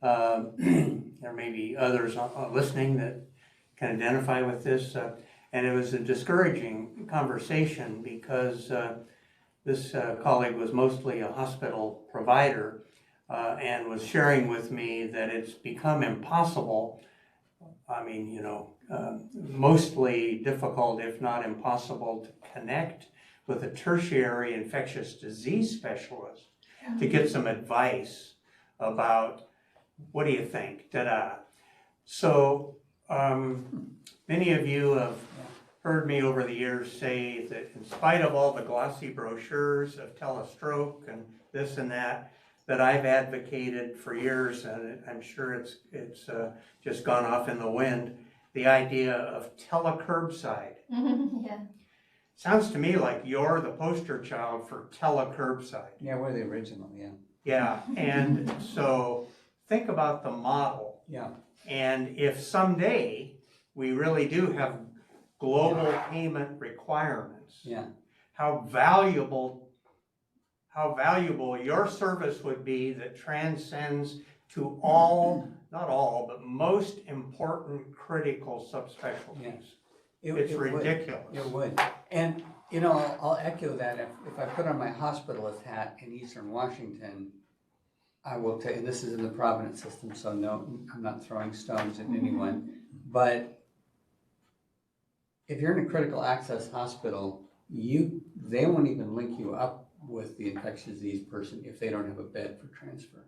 There may be others listening that can identify with this. And it was a discouraging conversation because this colleague was mostly a hospital provider and was sharing with me that it's become impossible. Mostly difficult, if not impossible, to connect with a tertiary infectious disease specialist to get some advice about, what do you think, da-da. So, many of you have heard me over the years say that in spite of all the glossy brochures of telestroke and this and that I've advocated for years, and I'm sure it's just gone off in the wind, the idea of telecurbside. Yeah. Sounds to me like you're the poster child for telecurbside. Yeah, we're the original, yeah. Yeah, and so think about the model. Yeah. And if someday we really do have global payment requirements, Yeah. how valuable your service would be that transcends to all, not all, but most important critical subspecialties. It's It would. ridiculous. It would. And, you know, I'll echo that. If I put on my hospitalist hat in Eastern Washington, I will tell you, this is in the Providence system, so no, I'm not throwing stones at anyone. But if you're in a critical access hospital, they won't even link you up with the infectious disease person if they don't have a bed for transfer.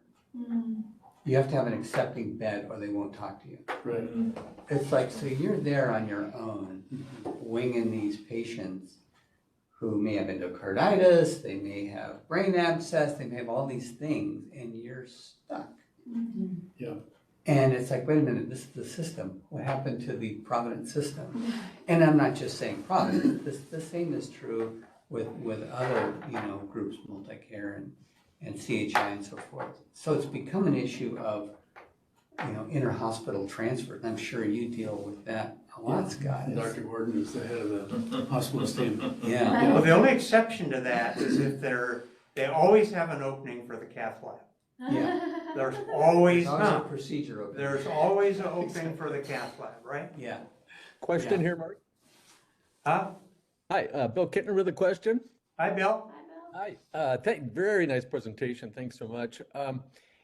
You have to have an accepting bed or they won't talk to you. Right. It's like, so you're there on your own, winging these patients who may have endocarditis, they may have brain abscess, they may have all these things, and you're stuck. Yeah. And it's like, wait a minute, this is the system. What happened to the Providence system? And I'm not just saying Providence. The same is true with other, groups, Multicare and CHI and so forth. So it's become an issue of, inter-hospital transfer. And I'm sure you deal with that a lot, Scott. Dr. Gordon is the head of the hospital team. Yeah. Well, the only exception to that is if they always have an opening for the cath lab. Yeah. There's always There's always a not. procedure open. There's always an opening for the cath lab, right? Yeah. Question Yeah. here, Mark. Huh? Hi, Bill Kittner with a question. Hi, Bill. Hi, very nice presentation. Thanks so much.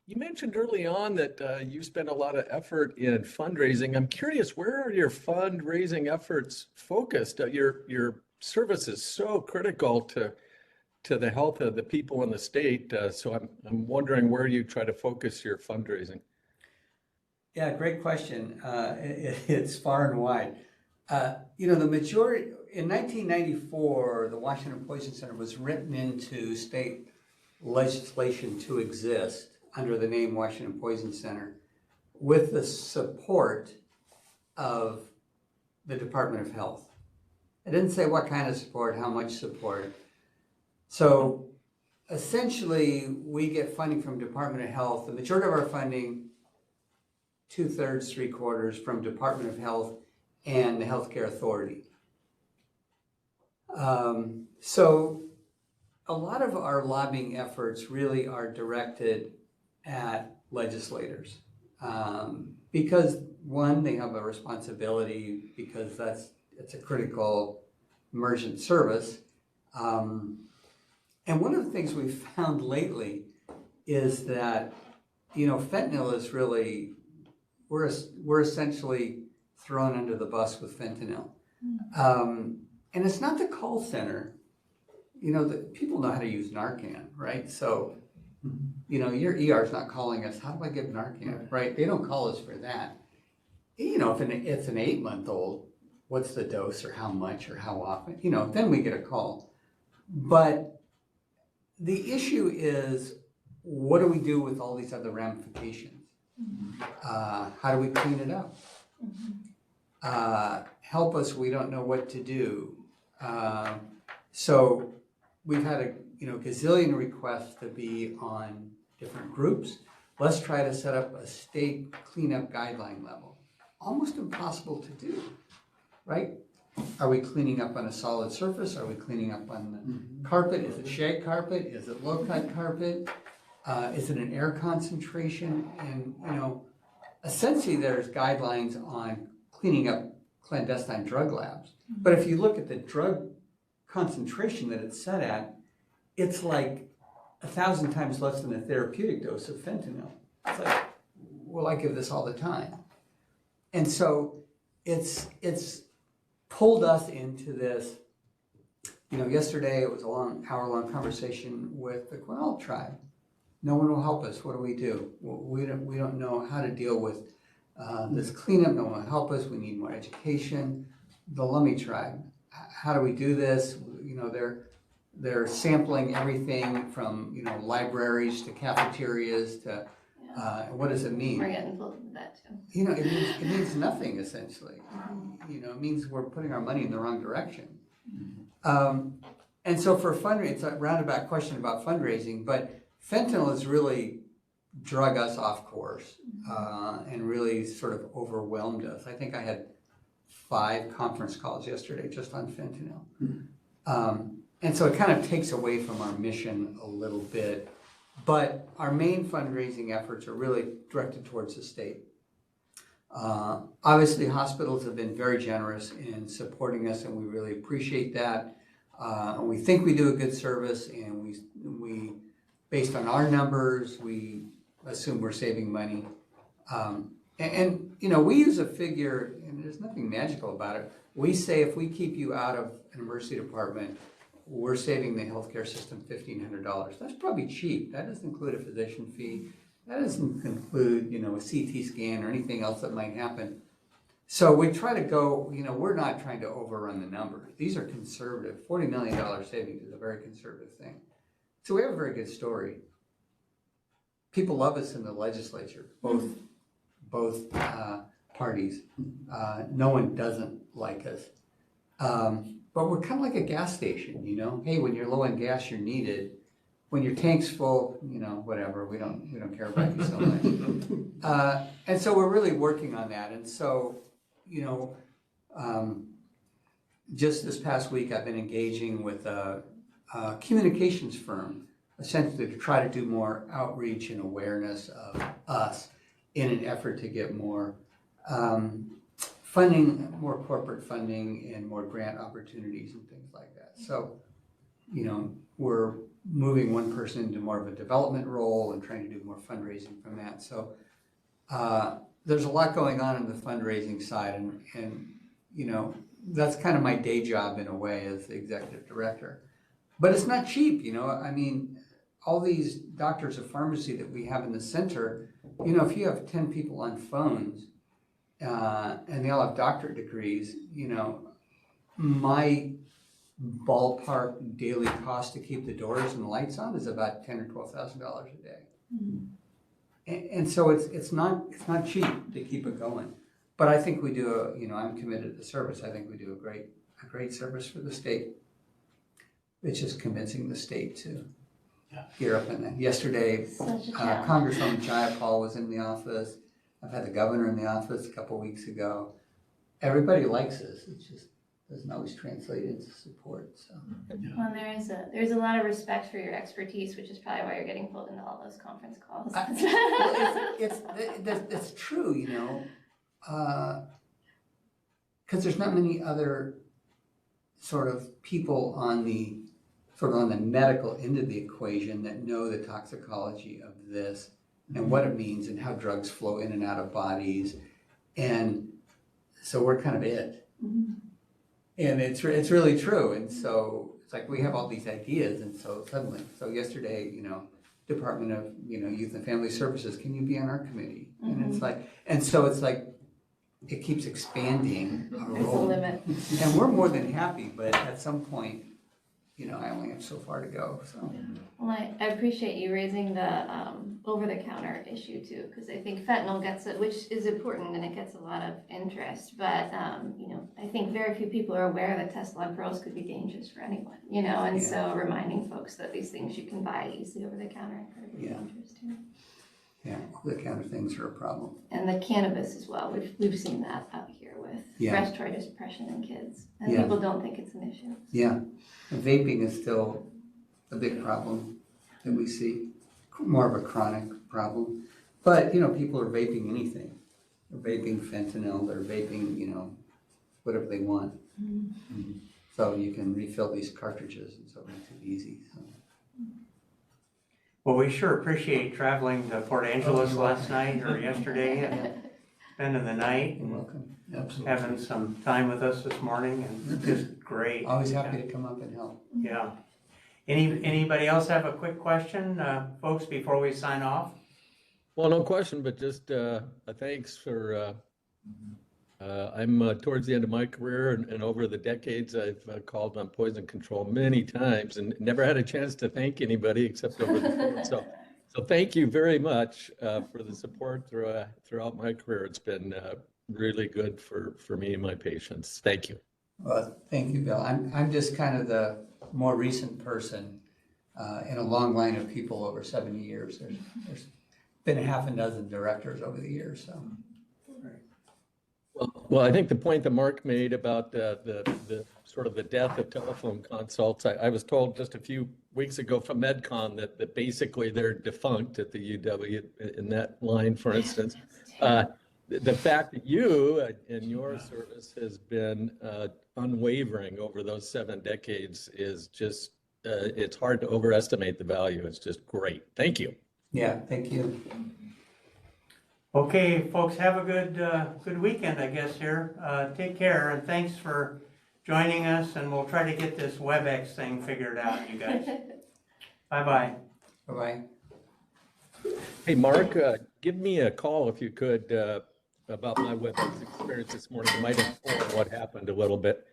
You mentioned early on that you spend a lot of effort in fundraising. I'm curious, where are your fundraising efforts focused? Your service is so critical to the health of the people in the state. So I'm wondering where you try to focus your fundraising. Yeah, great question. It's far and wide. The majority, in 1994, the Washington Poison Center was written into state legislation to exist under the name Washington Poison Center with the support of the Department of Health. It didn't say what kind of support, how much support. So essentially, we get funding from Department of Health. The majority of our funding, 2/3, 3/4 from Department of Health and the Healthcare Authority. So a lot of our lobbying efforts really are directed at legislators. Because one, they have a responsibility because it's a critical emergent service. And one of the things we've found lately is that, fentanyl is really, we're essentially thrown under the bus with fentanyl. And it's not the call center. The people know how to use Narcan, right? So, your ER is not calling us, how do I give Narcan, right? They don't call us for that. If it's an 8-month-old, what's the dose or how much or how often? Then we get a call. But the issue is, what do we do with all these other ramifications? How do we clean it up? Help us, we don't know what to do. So we've had a gazillion requests to be on different groups. Let's try to set up a state cleanup guideline level. Almost impossible to do, right? Are we cleaning up on a solid surface? Are we cleaning up on the carpet? Is it shag carpet? Is it low-cut carpet? Is it an air concentration? And, essentially there's guidelines on cleaning up clandestine drug labs. But if you look at the drug concentration that it's set at, it's like 1,000 times less than a therapeutic dose of fentanyl. It's like, well, I give this all the time. And so it's pulled us into this, yesterday it was a hour-long conversation with the Quinault tribe. no one will help us. What do? We don't know how to deal with this cleanup. No one will help us. We need more education. The Lummi tribe, how do we do this? You know, they're sampling everything from, you know, libraries to cafeterias to, what does it mean? We're getting pulled into that too. You know, it means nothing essentially. You know, it means we're putting our money in the wrong direction. And so for fundraising, it's a roundabout question about fundraising, but fentanyl has really drug us off course and really sort of overwhelmed us. I think I had 5 conference calls yesterday just on fentanyl. And so it kind of takes away from our mission a little bit, but our main fundraising efforts are really directed towards the state. Obviously, hospitals have been very generous in supporting us, and we really appreciate that. We think we do a good service, and we based on our numbers, we assume we're saving money. And you know, we use a figure, and there's nothing magical about it. We say if we keep you out of an emergency department, we're saving the healthcare system $1,500. That's probably cheap. That doesn't include a physician fee. That doesn't include, you know, a CT scan or anything else that might happen. So we try to go, you know, we're not trying to overrun the numbers. These are conservative. $40 million savings is a very conservative thing. So we have a very good story. People love us in the legislature, both parties. No one doesn't like us. But we're kind of like a gas station, you know? Hey, when you're low on gas, you're needed. When your tank's full, you know, whatever, we don't care about you so much. And so we're really working on that. And so, you know, just this past week, I've been engaging with a communications firm, essentially to try to do more outreach and awareness of us in an effort to get more funding, more corporate funding, and more grant opportunities and things like that. So, you know, we're moving one person into more of a development role and trying to do more fundraising from that. So there's a lot going on in the fundraising side, and you know, that's kind of my day job in a way as the executive director. But it's not cheap, you know. I mean, all these doctors of pharmacy that we have in the center, you know, if you have 10 people on phones and they all have doctorate degrees, you know, my ballpark daily cost to keep the doors and the lights on is about $10,000 or $12,000 a day. And so it's not cheap to keep it going. But I think we do you know, I'm committed to the service. I think we do a great service for the state. It's just convincing the state to gear up in that. Yesterday, Congresswoman Jayapal was in the office. I've had the governor in the office a couple weeks ago. Everybody likes us. It just doesn't always translate into support. So. Well, there's a lot of respect for your expertise, which is probably why you're getting pulled into all those conference calls. It's true, you know, because there's not many other sort of people on the medical end of the equation that know the toxicology of this and what it means and how drugs flow in and out of bodies, and so we're kind of it. And it's really true. And so it's like we have all these ideas, and so yesterday, you know, Department of, you know, Youth and Family Services, can you be on our committee? And it's like, it keeps expanding our There's a role. limit. And we're more than happy, but at some point, you know, I only have so far to go. So. Well, I appreciate you raising the over-the-counter issue too, because I think fentanyl gets it, which is important, and it gets a lot of interest. But you know, I think very few people are aware that Tesla Pros could be dangerous for anyone. You know, and so reminding folks that these things you can buy easily over the counter are incredibly dangerous too. Yeah, over-the-counter things are a problem. And the cannabis as well. We've seen that up here with respiratory depression in kids, and people don't think it's an issue. Yeah, and vaping is still a big problem that we see, more of a chronic problem. But you know, people are vaping anything. They're vaping fentanyl. They're vaping, you know, whatever they want. So you can refill these cartridges, and so it makes it easy. So. Well, we sure appreciate traveling to Port Angeles last night or yesterday and spending the night You're and welcome. Absolutely. having some time with us this morning, and just great. Always happy to come up and help. Yeah. Anybody else have a quick question, folks, before we sign off? Well, no question, but just a thanks for, I'm towards the end of my career and over the decades, I've called on poison control many times and never had a chance to thank anybody except over the phone. So thank you very much for the support throughout my career. It's been really good for me and my patients. Thank you. Well, thank you, Bill. I'm just kind of the more recent person in a long line of people over 70 years. There's been a half a dozen directors over the years, so. Well, I think the point that Mark made about the sort of the death of telephone consults, I was told just a few weeks ago from MedCon that basically they're defunct at the UW in that line, for instance. The fact that you and your service has been unwavering over those 7 decades is just, it's hard to overestimate the value. It's just great. Thank you. Yeah, thank you. Okay, folks, have a good weekend, I guess, here. Take care, and thanks for joining us, and we'll try to get this WebEx thing figured out, you guys. Bye-bye. Bye-bye. Hey, Mark, give me a call if you could about my WebEx experience this morning. It might inform what happened a little bit.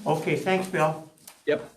Okay, thanks, Bill. Yep.